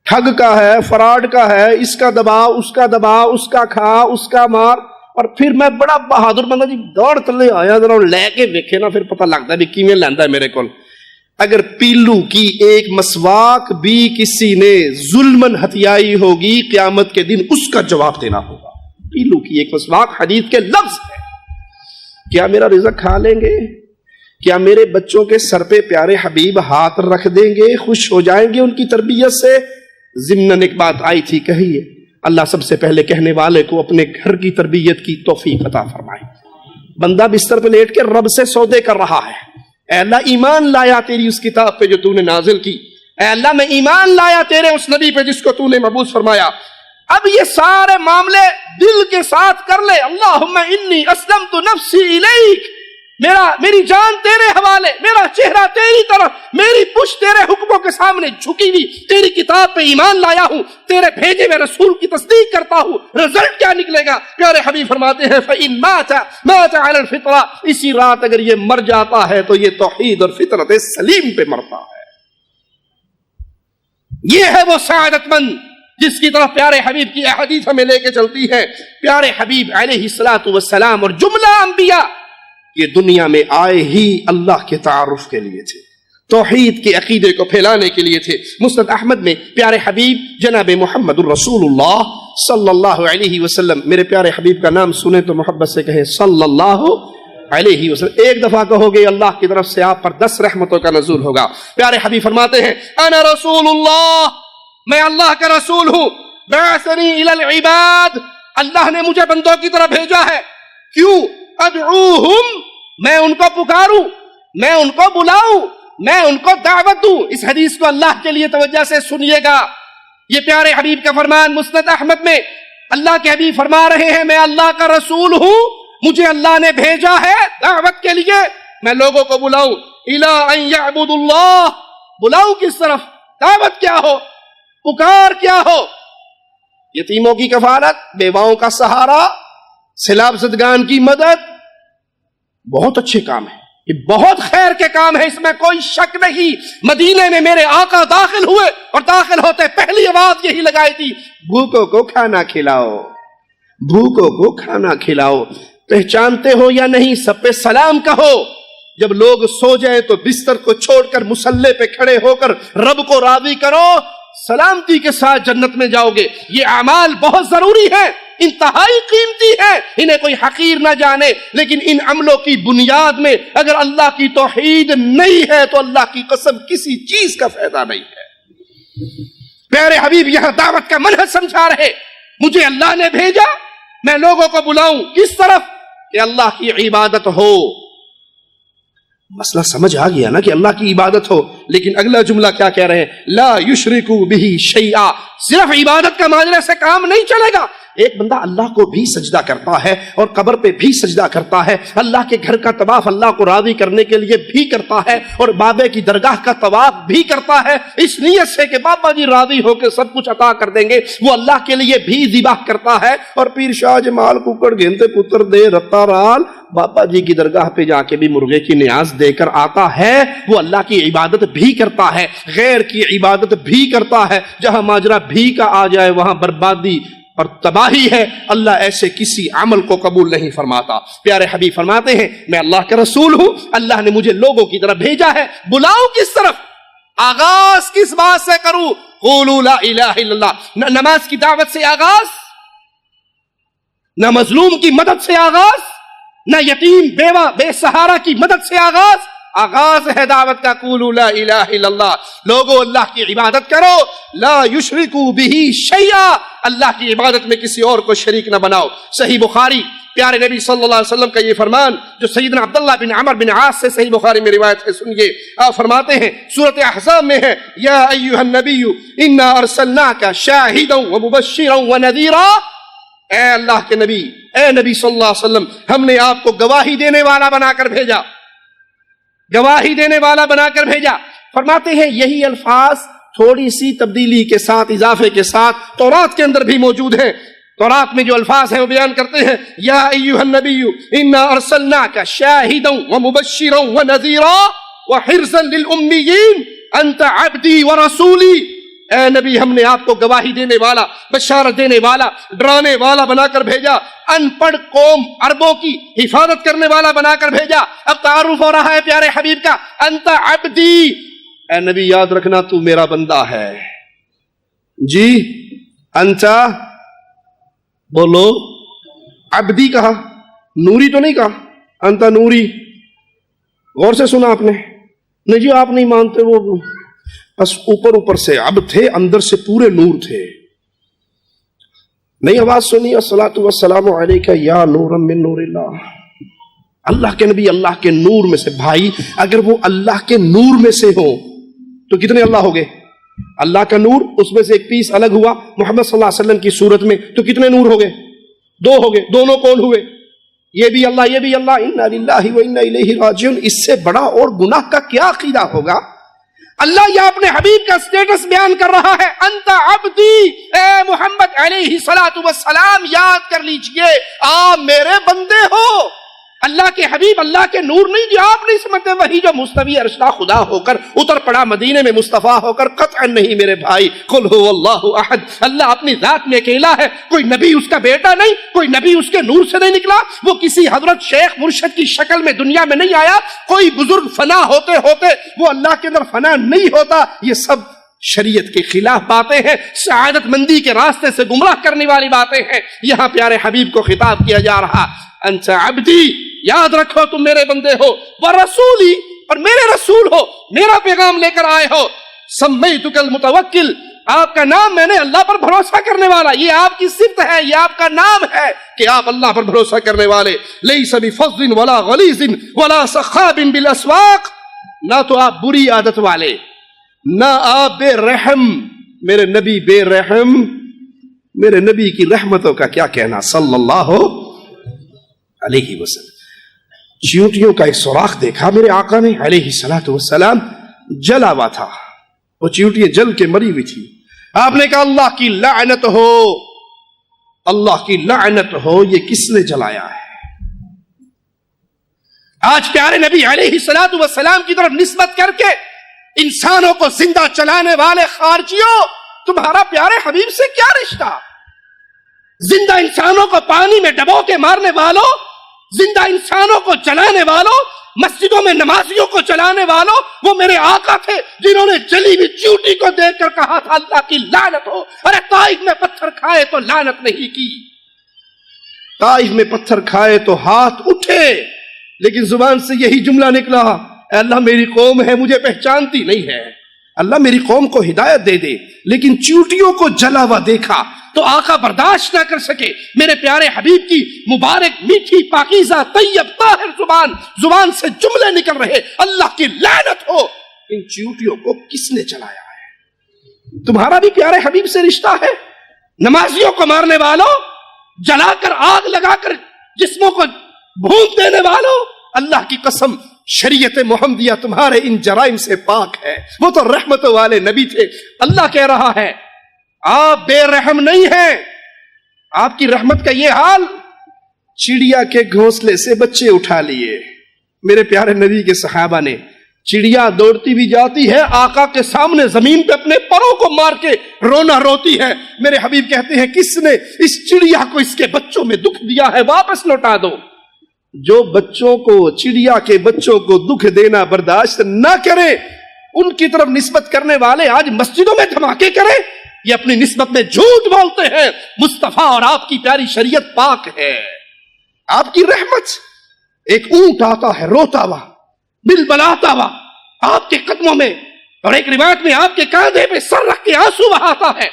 ٹھگ کا ہے، فراڈ کا ہے، اس کا دباؤ اس کا دباؤ، اس کا کھا اس کا مار، اور پھر میں بڑا بہادر بندہ جی دوڑ تلے آیا ذرا لے کے ویکھے نا، پھر پتہ لگتا ہے بھی کیویں لیندا ہے میرے کول۔ اگر پیلو کی ایک مسواک بھی کسی نے ظلمن ہتھیائی ہوگی قیامت کے دن اس کا جواب دینا ہوگا۔ پیلو کی ایک مسواک حدیث کے لفظ ہے۔ کیا میرا رزق کھا لیں گے؟ کیا میرے بچوں کے سر پہ پیارے حبیب ہاتھ رکھ دیں گے، خوش ہو جائیں گے ان کی تربیت سے؟ ضمناً ایک بات آئی تھی کہیے، اللہ سب سے پہلے کہنے والے کو اپنے گھر کی تربیت کی توفیق عطا فرمائے۔ بندہ بستر پہ لیٹ کے رب سے سودے کر رہا ہے، اے اللہ ایمان لایا تیری اس کتاب پہ جو تو نے نازل کی، اے اللہ میں ایمان لایا تیرے اس نبی پہ جس کو تو نے مبعوث فرمایا۔ اب یہ سارے معاملے دل کے ساتھ کر لے، اللہم انی اسلمت نفسی الیک، میری جان تیرے حوالے، میرا چہرہ تیری طرف، میری پشت تیرے حکموں کے سامنے جھکی ہوئی، تیری کتاب پہ ایمان لایا ہوں، تیرے بھیجے ہوئے رسول کی تصدیق کرتا ہوں۔ رزلٹ کیا نکلے گا؟ پیارے حبیب فرماتے ہیں فَإِن مَاتَ عَلَى الْفِطْرَةِ، اسی رات اگر یہ مر جاتا ہے تو یہ توحید اور فطرت سلیم پہ مرتا ہے۔ یہ ہے وہ سعادت مند جس کی طرف پیارے حبیب کی احادیث ہمیں لے کے چلتی ہے۔ پیارے حبیب علیہ السلام اور جملہ انبیاء یہ دنیا میں آئے ہی اللہ کے تعارف کے لیے تھے، توحید کے عقیدے کو پھیلانے کے لیے تھے۔ مسند احمد میں پیارے حبیب جناب محمد الرسول اللہ صلی اللہ علیہ وسلم، میرے پیارے حبیب کا نام سنیں تو محبت سے کہیں صلی اللہ علیہ وسلم، ایک دفعہ کہو گے اللہ کی طرف سے آپ پر 10 رحمتوں کا نزول ہوگا۔ پیارے حبیب فرماتے ہیں انا رسول اللہ، میں اللہ کا رسول ہوں، بعثنی الی العباد، اللہ نے مجھے بندوں کی طرف بھیجا ہے، کیوں؟ ادعوہم، میں ان کو پکاروں، میں ان کو بلاؤں، میں ان کو دعوت دوں۔ اس حدیث کو اللہ کے لیے توجہ سے سنیے گا، یہ پیارے حبیب کا فرمان مسند احمد میں اللہ کے حبیب فرما رہے ہیں میں اللہ کا رسول ہوں، مجھے اللہ نے بھیجا ہے دعوت کے لیے، میں لوگوں کو بلاؤں الی ان یعبدوا اللہ، بلاؤں کس طرف؟ دعوت کیا ہو، پکار کیا ہو؟ یتیموں کی کفالت، بیواؤں کا سہارا، سیلاب زدگان کی مدد، بہت اچھے کام ہیں، یہ بہت خیر کے کام ہے، اس میں کوئی شک نہیں۔ مدینے میں میرے آقا داخل ہوئے اور داخل ہوتے پہلی آواز یہی لگائی تھی، بھوکوں کو کھانا کھلاؤ، بھوکوں کو کھانا کھلاؤ۔ پہچانتے ہو یا نہیں، سب پہ سلام کہو۔ جب لوگ سو جائیں تو بستر کو چھوڑ کر مصلے پہ کھڑے ہو کر رب کو راضی کرو، سلامتی کے ساتھ جنت میں جاؤ گے۔ یہ اعمال بہت ضروری ہیں، انتہائی قیمتی ہے، انہیں کوئی حقیر نہ جانے، لیکن ان عملوں کی بنیاد میں اگر اللہ کی توحید نہیں ہے تو اللہ کی قسم کسی چیز کا فائدہ نہیں ہے۔ پیارے حبیب یہاں دعوت کا منہج سمجھا رہے، مجھے اللہ نے بھیجا، میں لوگوں کو بلاؤں کس طرف؟ کہ اللہ کی عبادت ہو۔ مسئلہ سمجھ آ گیا نا کہ اللہ کی عبادت ہو، لیکن اگلا جملہ کیا کہہ رہے ہیں؟ لا یشرکوا بہ شیئا، صرف عبادت کا معاملے سے کام نہیں چلے گا۔ ایک بندہ اللہ کو بھی سجدہ کرتا ہے اور قبر پہ بھی سجدہ کرتا ہے، اللہ کے گھر کا طواف اللہ کو راضی کرنے کے لیے بھی کرتا ہے اور بابے کی درگاہ کا طواف بھی کرتا ہے اس نیت سے کہ بابا جی راضی ہو کے سب کچھ عطا کر دیں گے، وہ اللہ کے لیے بھی ذبح کرتا ہے اور پیر شاہ جمال ککڑ گھنتے پتر دے رتا رال بابا جی کی درگاہ پہ جا کے بھی مرغے کی نیاز دے کر آتا ہے، وہ اللہ کی عبادت بھی کرتا ہے، غیر کی عبادت بھی کرتا ہے۔ جہاں ماجرا بھی کا آ جائے وہاں بربادی اور تباہی ہے، اللہ ایسے کسی عمل کو قبول نہیں فرماتا۔ پیارے حبیب فرماتے ہیں میں اللہ کا رسول ہوں، اللہ نے مجھے لوگوں کی طرف بھیجا ہے، بلاؤ کس طرف؟ آغاز کس بات سے کروں؟ قولوا لا الہ الا اللہ۔ نہ نماز کی دعوت سے آغاز، نہ مظلوم کی مدد سے آغاز، نہ یتیم بیوہ بے سہارا کی مدد سے آغاز، آغاز ہے دعوت کا قولوا لا الہ الا اللہ، لوگوں اللہ کی عبادت کرو، لا یشرکوا بہ شیئا، اللہ کی عبادت میں کسی اور کو شریک نہ بناؤ۔ صحیح بخاری پیارے نبی صلی اللہ علیہ وسلم کا یہ فرمان جو سیدنا عبداللہ بن عمر بن عاص سے صحیح بخاری میں روایت ہے، سنیے، آپ فرماتے ہیں سورۃ احزاب میں ہے یا ایھا النبی انا ارسلناک شاہدا ومبشرا ونذیرا، اے اللہ کے نبی، اے نبی صلی اللہ علیہ وسلم، ہم نے آپ کو گواہی دینے والا بنا کر بھیجا، گواہی دینے والا بنا کر بھیجا۔ فرماتے ہیں یہی الفاظ تھوڑی سی تبدیلی کے ساتھ، اضافے کے ساتھ تورات کے اندر بھی موجود ہیں۔ تورات میں جو الفاظ ہیں وہ بیان کرتے ہیں یا ایھا النبی انا ارسلناک شاہدا ومبشرا ونذیرا وحرزا للامیین انت عبدی ورسولی، اے نبی ہم نے آپ کو گواہی دینے والا، بشارت دینے والا، ڈرانے والا بنا کر بھیجا، ان پڑھ قوم عربوں کی حفاظت کرنے والا بنا کر بھیجا۔ اب تعارف ہو رہا ہے پیارے حبیب کا، انت عبدی، اے نبی یاد رکھنا تو میرا بندہ ہے جی، انت بولو، عبدی کہا، نوری تو نہیں کہا، انت نوری، غور سے سنا آپ نے؟ نہیں جی آپ نہیں مانتے، وہ بس اوپر اوپر سے عبد تھے، اندر سے پورے نور تھے۔ نئی آواز سنی، الصلاۃ والسلام علیک یا نورا من نور اللہ، اللہ کے نبی اللہ کے نور میں سے۔ بھائی اگر وہ اللہ کے نور میں سے ہوں تو کتنے اللہ ہو گئے؟ اللہ کا نور، اس میں سے ایک پیس الگ ہوا محمد صلی اللہ علیہ وسلم کی صورت میں، تو کتنے نور ہو گئے؟ 2 ہو گئے۔ دونوں کون ہوئے؟ یہ بھی اللہ، یہ بھی اللہ۔ انا للہ و انا الیہ راجعون۔ اس سے بڑا اور گناہ کا کیا عقیدہ ہوگا؟ اللہ یہ اپنے حبیب کا سٹیٹس بیان کر رہا ہے، انت عبدی، اے محمد علیہ الصلوۃ والسلام یاد کر لیجئے، آپ میرے بندے ہو، اللہ کے حبیب اللہ کے نور نہیں جو آپ نہیں سمجھتے، وہی جو مستوی عرشہ خدا ہو کر اتر پڑا مدینے میں مصطفیٰ ہو کر، قطعا نہیں میرے بھائی۔ قل هو اللہ احد، اللہ اپنی ذات میں اکیلا ہے، کوئی نبی اس کا بیٹا نہیں، کوئی نبی اس کے نور سے نہیں نکلا، وہ کسی حضرت شیخ مرشد کی شکل میں دنیا میں نہیں آیا، کوئی بزرگ فنا ہوتے ہوتے وہ اللہ کے اندر فنا نہیں ہوتا۔ یہ سب شریعت کے خلاف باتیں ہیں، سعادت مندی کے راستے سے گمراہ کرنے والی باتیں ہیں۔ یہاں پیارے حبیب کو خطاب کیا جا رہا، انت عبدی، یاد رکھو تم میرے بندے ہو، ورسولی، اور میرے رسول ہو، میرا پیغام لے کر آئے ہو۔ سمیتک المتوکل، آپ کا نام میں نے اللہ پر بھروسہ کرنے والا، یہ آپ کی صفت ہے، یہ آپ کا نام ہے کہ آپ اللہ پر بھروسہ کرنے والے۔ لیس بفظ ولا غلیظ ولا سخاب بالاسواق، نہ تو آپ بری عادت والے، نہ آپ بے رحم، میرے نبی بے رحم، میرے نبی کی رحمتوں کا کیا کہنا صلی اللہ علیہ وسلم۔ چیونٹیوں کا ایک سوراخ دیکھا میرے آقا نے علیہ الصلوۃ والسلام، جلا ہوا تھا، وہ چیونٹیاں جل کے مری ہوئی تھی۔ آپ نے کہا اللہ کی لعنت ہو، اللہ کی لعنت ہو، یہ کس نے جلایا ہے؟ آج پیارے نبی علیہ الصلوۃ والسلام کی طرف نسبت کر کے انسانوں کو زندہ چلانے والے خارجیوں، تمہارا پیارے حبیب سے کیا رشتہ؟ زندہ انسانوں کو پانی میں ڈبو کے مارنے والوں، زندہ انسانوں کو جلانے والوں، مسجدوں میں نمازیوں کو جلانے والوں، وہ میرے آقا تھے جنہوں نے جلی ہوئی چیونٹی کو دیکھ کر کہا تھا اللہ کی لعنت ہو۔ ارے طائف میں پتھر کھائے تو لعنت نہیں کی، طائف میں پتھر کھائے تو ہاتھ اٹھے، لیکن زبان سے یہی جملہ نکلا، اے اللہ میری قوم ہے مجھے پہچانتی نہیں ہے، اللہ میری قوم کو ہدایت دے دے۔ لیکن چیونٹیوں کو جلا ہوا دیکھا تو آقا برداشت نہ کر سکے، میرے پیارے حبیب کی مبارک میٹھی پاکیزہ طیب طاہر زبان سے جملے نکل رہے، اللہ کی لعنت ہو، ان چیونٹیوں کو کس نے جلایا ہے؟ تمہارا بھی پیارے حبیب سے رشتہ ہے؟ نمازیوں کو مارنے والوں، جلا کر آگ لگا کر جسموں کو بھونک دینے والوں، اللہ کی قسم شریعت محمدیہ تمہارے ان جرائم سے پاک ہے، وہ تو رحمت والے نبی تھے۔ اللہ کہہ رہا ہے آپ بے رحم نہیں ہیں، آپ کی رحمت کا یہ حال، چڑیا کے گھونسلے سے بچے اٹھا لیے۔ میرے پیارے نبی کے صحابہ نے، چڑیا دوڑتی بھی جاتی ہے آقا کے سامنے زمین پہ اپنے پروں کو مار کے رونا روتی ہے، میرے حبیب کہتے ہیں کس نے اس چڑیا کو اس کے بچوں میں دکھ دیا ہے واپس لوٹا دو۔ جو بچوں کو، چڑیا کے بچوں کو دکھ دینا برداشت نہ کرے، ان کی طرف نسبت کرنے والے آج مسجدوں میں دھماکے کریں، یہ اپنی نسبت میں جھوٹ بولتے ہیں۔ مصطفیٰ اور آپ کی پیاری شریعت پاک ہے، آپ کی رحمت۔ ایک اونٹ آتا ہے روتا ہوا، بل بلاتا ہوا آپ کے قدموں میں، اور ایک روایت میں آپ کے کاندھے پہ سر رکھ کے آنسو بہاتا ہے،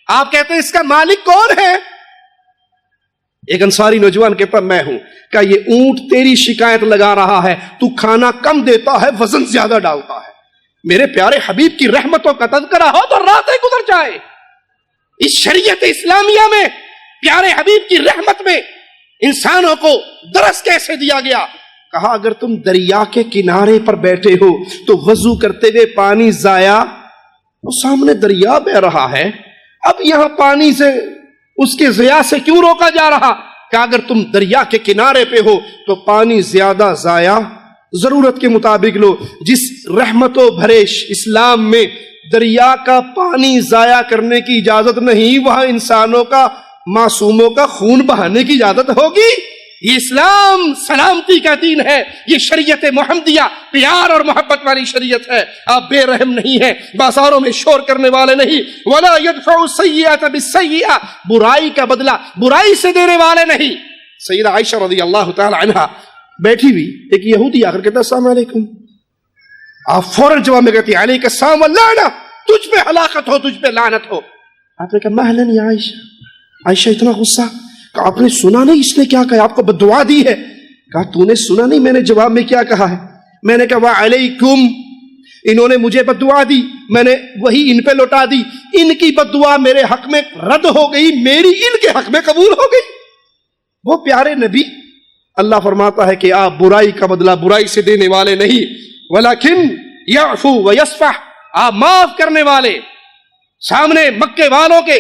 آپ کہتے ہیں اس کا مالک کون ہے؟ ایک انصاری نوجوان کہتا میں ہوں۔ کہا یہ اونٹ تیری شکایت لگا رہا ہے، تو کھانا کم دیتا ہے، وزن زیادہ ڈالتا ہے۔ میرے پیارے حبیب کی رحمتوں کا تذکرہ ہو تو راتیں گزر جائے۔ اس شریعت اسلامیہ میں پیارے حبیب کی رحمت میں انسانوں کو درس کیسے دیا گیا؟ کہا اگر تم دریا کے کنارے پر بیٹھے ہو تو وضو کرتے ہوئے پانی ضائع، وہ سامنے دریا بہ رہا ہے، اب یہاں پانی سے اس کے ضیاع سے کیوں روکا جا رہا؟ کہ اگر تم دریا کے کنارے پہ ہو تو پانی زیادہ ضائع ضرورت کے مطابق لو۔ جس رحمت و بھرے اسلام میں دریا کا پانی ضائع کرنے کی اجازت نہیں، وہاں انسانوں کا، معصوموں کا خون بہانے کی اجازت ہوگی؟ یہ اسلام سلامتی کا دین ہے، یہ شریعت محمدیہ پیار اور محبت والی شریعت ہے۔ آپ بے رحم نہیں ہیں، بازاروں میں شور کرنے والے نہیں، وَلَا يَدْفَعُ السَّيِّئَةَ بِالسَّيِّئَةِ، برائی کا بدلہ برائی سے دینے والے نہیں۔ سیدہ عائشہ رضی اللہ تعالی عنہا بیٹھی ہوئی، ایک یہودی آ کر کہتا السلام علیکم، آپ فوراً جواب میں کہتی علیک السلام واللعنہ، تجھ پہ ہلاکت ہو، تجھ پہ لعنت ہو۔ آپ نے کہا مہلاً یا عائشہ۔ عائشہ اتنا غصہ کہ آپ نے سنا نہیں اس نے کیا کہا، آپ کو بددعا دی ہے۔ کہا تو نے سنا نہیں میں نے جواب میں کیا کہا ہے؟ میں نے کہا وعلیکم، انہوں نے مجھے بددعا دی، میں نے وہی ان پہ لوٹا دی، ان کی بددعا میرے حق میں رد ہو گئی، میری ان کے حق میں قبول ہو گئی۔ وہ پیارے نبی، اللہ فرماتا ہے کہ آپ برائی کا بدلہ برائی سے دینے والے نہیں، ولیکن یعفو ویصفح، آپ معاف کرنے والے۔ سامنے مکے والوں کے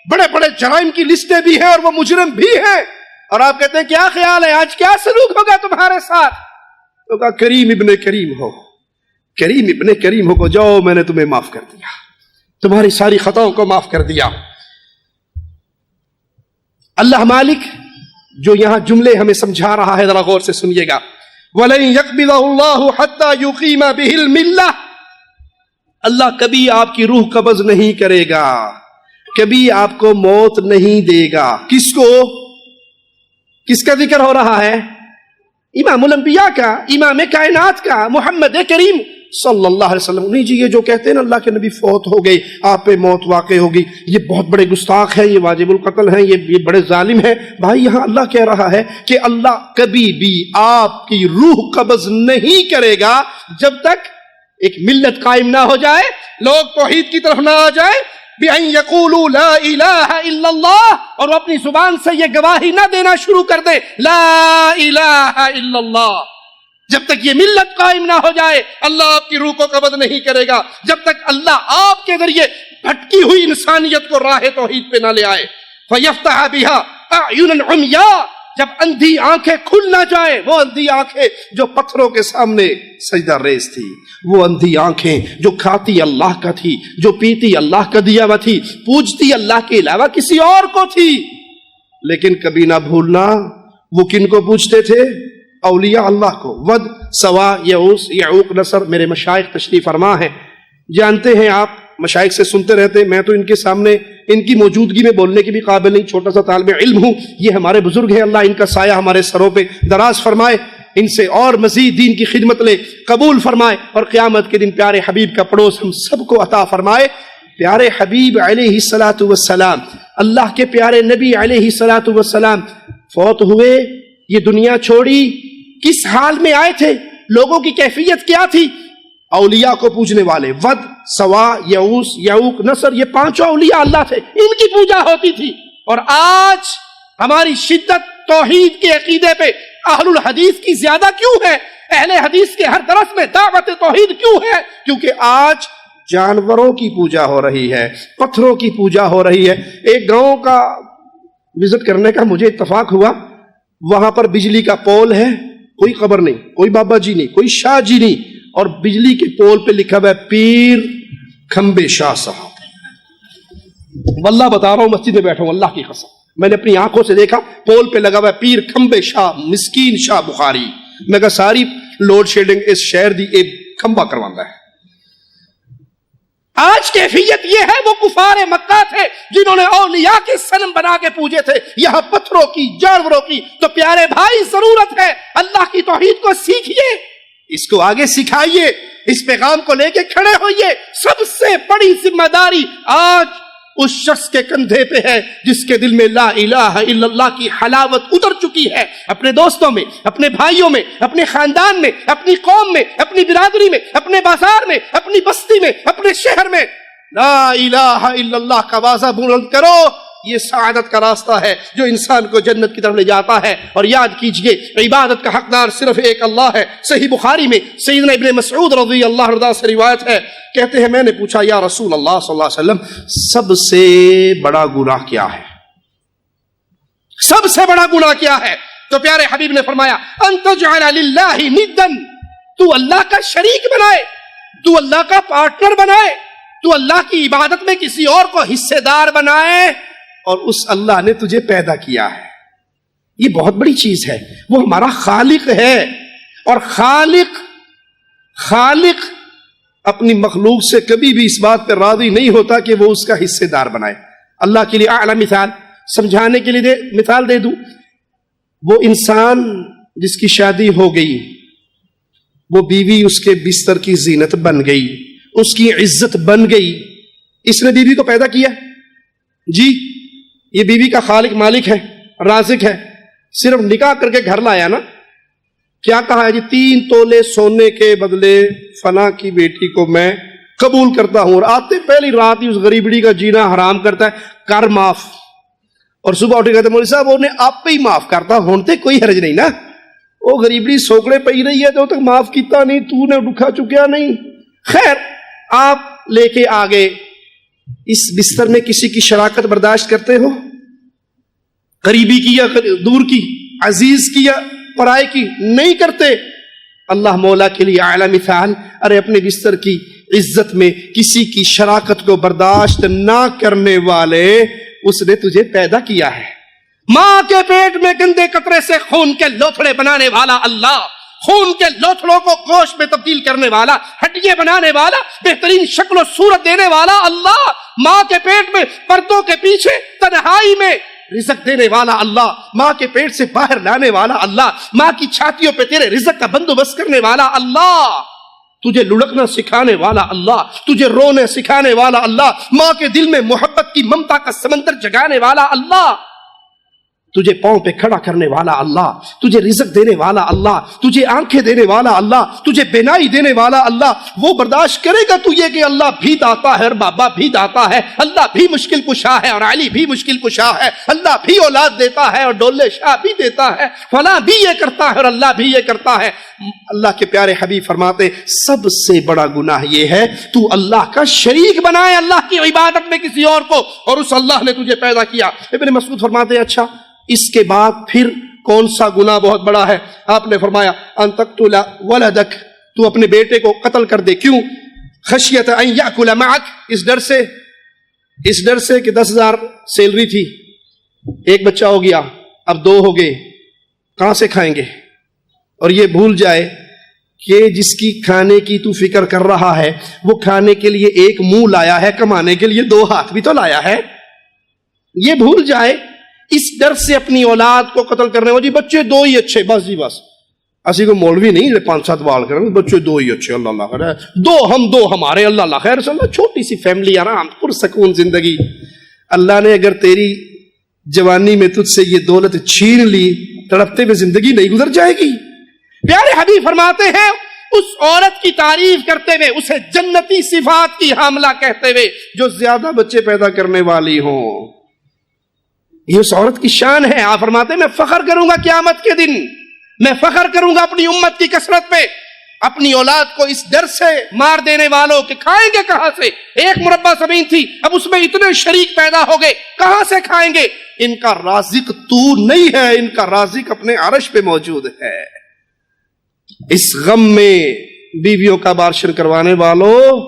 بڑے بڑے جرائم کی لسٹیں بھی ہیں اور وہ مجرم بھی ہیں، اور آپ کہتے ہیں کیا خیال ہے آج کیا سلوک ہوگا تمہارے ساتھ؟ تو کہا کریم ابن کریم ہو، کریم ابن کریم ہو کو جاؤ میں نے تمہیں معاف کر دیا، تمہاری ساری خطاؤں کو معاف کر دیا۔ اللہ مالک جو یہاں جملے ہمیں سمجھا رہا ہے ذرا غور سے سنیے گا، وَلَن يَقْبِضَهُ اللَّهُ حَتَّى يُقِيمَ بِهِ الْمِلَّةَ، اللہ کبھی آپ کی روح قبض نہیں کرے گا، کبھی آپ کو موت نہیں دے گا۔ کس کو؟ کس کا ذکر ہو رہا ہے؟ امام الانبیاء کا، امام کائنات کا، محمد کریم صلی اللہ علیہ وسلم۔ نہیں جی یہ جو کہتے ہیں نا اللہ کے نبی فوت ہو گئے آپ پہ موت واقع ہوگی، یہ بہت بڑے گستاخ ہیں، یہ واجب القتل ہیں، یہ بڑے ظالم ہیں۔ بھائی یہاں اللہ کہہ رہا ہے کہ اللہ کبھی بھی آپ کی روح قبض نہیں کرے گا جب تک ایک ملت قائم نہ ہو جائے، لوگ توحید کی طرف نہ آ جائے، بِأَن يَقُولُوا لَا إِلَهَ إِلَّا اللَّهُ، اور وہ اپنی زبان سے یہ گواہی نہ دینا شروع کر دے لا الہ الا اللہ۔ جب تک یہ ملت قائم نہ ہو جائے اللہ آپ کی روح کو قبض نہیں کرے گا، جب تک اللہ آپ کے ذریعے بھٹکی ہوئی انسانیت کو راہ توحید پہ نہ لے آئے۔ فَيَفْتَحَ بِهَا أَعْيُنًا عُمْيَاءَ، جب اندھی آنکھیں کھل نہ جائیں، وہ اندھی آنکھیں جو پتھروں کے سامنے سجدہ ریز تھی، وہ اندھی آنکھیں جو کھاتی اللہ کا تھی، جو پیتی اللہ کا دیا ہوا تھی، پوجتی اللہ کے علاوہ کسی اور کو تھی۔ لیکن کبھی نہ بھولنا وہ کن کو پوجتے تھے؟ اولیاء اللہ کو۔ ود، سوا، یعوس، یعوق، نصر، میرے مشائخ تشریف فرما ہیں، جانتے ہیں آپ، مشائخ سے سنتے رہتے، میں تو ان کے سامنے ان کی موجودگی میں بولنے کی بھی قابل نہیں، چھوٹا سا طالب علم ہوں، یہ ہمارے بزرگ ہیں، اللہ ان کا سایہ ہمارے سروں پہ دراز فرمائے، ان سے اور مزید دین کی خدمت لے قبول فرمائے، اور قیامت کے دن پیارے حبیب کا پڑوس ہم سب کو عطا فرمائے۔ پیارے حبیب علیہ الصلوۃ والسلام، اللہ کے پیارے نبی علیہ الصلوۃ والسلام فوت ہوئے، یہ دنیا چھوڑی، کس حال میں آئے تھے؟ لوگوں کی کیفیت کیا تھی؟ اولیاء کو پوجنے والے، ود، سوا، یعوس، یعوق، نصر، یہ پانچوں اولیاء اللہ تھے، ان کی پوجا ہوتی تھی۔ اور آج ہماری شدت توحید کے عقیدے پہ اہل الحدیث کی زیادہ کیوں ہے؟ اہل حدیث کے ہر درس میں دعوت توحید کیوں ہے؟ کیونکہ آج جانوروں کی پوجا ہو رہی ہے، پتھروں کی پوجا ہو رہی ہے۔ ایک گاؤں کا وزٹ کرنے کا مجھے اتفاق ہوا، وہاں پر بجلی کا پول ہے، کوئی قبر نہیں، کوئی بابا جی نہیں، کوئی شاہ جی نہیں، اور بجلی کے پول پہ لکھا ہوا ہے پیر کھمبے شاہ صاحب۔ واللہ بتا رہا ہوں، مسجد میں بیٹھا ہوں اللہ کی قسم، میں نے اپنی آنکھوں سے دیکھا پول پہ لگا ہوا ہے پیر کھمبے شاہ مسکین شاہ بخاری۔ میں کہا ساری لوڈ شیڈنگ اس شہر دی ایک کھمبا کروانا ہے۔ آج کیفیت یہ ہے، وہ کفار مکہ تھے جنہوں نے اولیاء کے صنم بنا کے پوجے تھے، یہاں پتھروں کی، جانوروں کی۔ تو پیارے بھائی ضرورت ہے اللہ کی توحید کو سیکھیے، اس کو آگے سکھائیے، اس پیغام کو لے کے کھڑے ہوئیے۔ سب سے بڑی ذمہ داری آج اس شخص کے کندھے پہ ہے جس کے دل میں لا الہ الا اللہ کی حلاوت اتر چکی ہے، اپنے دوستوں میں، اپنے بھائیوں میں، اپنے خاندان میں، اپنی قوم میں، اپنی برادری میں، اپنے بازار میں، اپنی بستی میں، اپنے شہر میں۔ لا الہ الا اللہ کا واضح بلند کرو، یہ سعادت کا راستہ ہے جو انسان کو جنت کی طرف لے جاتا ہے۔ اور یاد کیجئے عبادت کا حقدار صرف ایک اللہ ہے۔ صحیح بخاری میں سیدنا ابن مسعود رضی اللہ عنہ سے روایت ہے، کہتے ہیں میں نے پوچھا یا رسول اللہ صلی اللہ علیہ وسلم سب سے بڑا گناہ کیا ہے؟ سب سے بڑا گناہ کیا ہے؟ تو پیارے حبیب نے فرمایا ان تجعل للہ ندا، تو اللہ کا شریک بنائے، تو اللہ کا پارٹنر بنائے، تو اللہ کی عبادت میں کسی اور کو حصے دار بنائے، اور اس اللہ نے تجھے پیدا کیا ہے۔ یہ بہت بڑی چیز ہے، وہ ہمارا خالق ہے، اور خالق اپنی مخلوق سے کبھی بھی اس بات پر راضی نہیں ہوتا کہ وہ اس کا حصے دار بنائے۔ اللہ کے لیے اعلیٰ مثال سمجھانے کے لیے مثال دے دوں، وہ انسان جس کی شادی ہو گئی، وہ بیوی اس کے بستر کی زینت بن گئی، اس کی عزت بن گئی، اس نے بیوی کو پیدا کیا جی، یہ بیوی کا خالق مالک ہے، رازق ہے، صرف نکاح کر کے گھر لایا نا، کیا کہا ہے جی 3 تولے سونے کے بدلے فلاں کی بیٹی کو میں قبول کرتا ہوں، اور آتے پہلی رات ہی اس غریبڑی کا جینا حرام کرتا ہے، کر معاف۔ اور صبح اٹھے کہتے مولوی صاحب انہیں آپ پہ ہی معاف کرتا، ہونتے کوئی حرج نہیں نا، وہ غریبڑی سوکڑے پئی رہی ہے تو تک معاف کیتا نہیں، تو نے دکھا چکیا نہیں۔ خیر آپ لے کے آگے اس بستر میں کسی کی شراکت برداشت کرتے ہو؟ قریبی کی یا دور کی، عزیز کی یا پرائے کی نہیں کرتے۔ اللہ مولا کے لیے اعلی مثال، ارے اپنے بستر کی عزت میں کسی کی شراکت کو برداشت نہ کرنے والے، اس نے تجھے پیدا کیا ہے۔ ماں کے پیٹ میں گندے قطرے سے خون کے لوتھڑے بنانے والا اللہ، خون کے لوتھڑوں کو گوشت میں تبدیل کرنے والا، ہڈیاں بنانے والا، بہترین شکل و صورت دینے والا اللہ، ماں کے پیٹ میں پردوں کے پیچھے تنہائی میں رزق دینے والا اللہ، ماں کے پیٹ سے باہر لانے والا اللہ، ماں کی چھاتیوں پہ تیرے رزق کا بندوبست کرنے والا اللہ، تجھے لڑکنا سکھانے والا اللہ، تجھے رونے سکھانے والا اللہ، ماں کے دل میں محبت کی ممتا کا سمندر جگانے والا اللہ، تجھے پاؤں پہ کھڑا کرنے والا اللہ، تجھے رزق دینے والا اللہ، تجھے آنکھیں دینے والا اللہ، تجھے بینائی دینے والا اللہ، وہ برداشت کرے گا تو یہ کہ اللہ بھی داتا ہے اور بابا بھی داتا ہے، اللہ بھی مشکل کشا ہے اور علی بھی مشکل کشا ہے، اللہ بھی اولاد دیتا ہے اور ڈولے شاہ بھی دیتا ہے، فلاں بھی یہ کرتا ہے اور اللہ بھی یہ کرتا ہے۔ اللہ کے پیارے حبیب فرماتے سب سے بڑا گناہ یہ ہے تو اللہ کا شریک بنائے اللہ کی عبادت میں کسی اور کو، اور اس اللہ نے تجھے پیدا کیا۔ ابن مسعود فرماتے اچھا اس کے بعد پھر کون سا گناہ بہت بڑا ہے؟ آپ نے فرمایا ان تقتل ولدک، تو اپنے بیٹے کو قتل کر دے، کیوں؟ خشیت ان یاکل معک، اس ڈر سے کہ 10,000 سیلری تھی، ایک بچہ ہو گیا، اب 2 ہو گئے، کہاں سے کھائیں گے؟ اور یہ بھول جائے کہ جس کی کھانے کی تو فکر کر رہا ہے وہ کھانے کے لیے ایک منہ لایا ہے، کمانے کے لیے 2 ہاتھ بھی تو لایا ہے، یہ بھول جائے۔ اس ڈر سے اپنی اولاد کو قتل کرنے والی، بچے 2 ہی اچھے، بس جی بس، اسی کو مولوی نہیں 5-7 وال کریں، بچے 2 ہی اچھے، اللہ اللہ خیر، 2 ہم 2 ہمارے، اللہ اللہ خیر، اللہ چھوٹی سی فیملی، آرام پرسکون زندگی۔ اللہ نے اگر تیری جوانی میں تجھ سے یہ دولت چھین لی، تڑپتے ہوئے زندگی نہیں گزر جائے گی۔ پیارے حبیب فرماتے ہیں اس عورت کی تعریف کرتے ہوئے، اسے جنتی صفات کی حاملہ کہتے ہوئے جو زیادہ بچے پیدا کرنے والی ہوں، یہ اس عورت کی شان ہے۔ آپ فرماتے ہیں میں فخر کروں گا قیامت کے دن، میں فخر کروں گا اپنی امت کی کثرت پہ، اپنی اولاد کو اس ڈر سے مار دینے والوں کہ کھائیں گے کہاں سے؟ 1 مربع زمین تھی، اب اس میں اتنے شریک پیدا ہو گئے، کہاں سے کھائیں گے؟ ان کا رازق تو نہیں ہے، ان کا رازق اپنے عرش پہ موجود ہے۔ اس غم میں بیویوں کا بارشن کروانے والوں،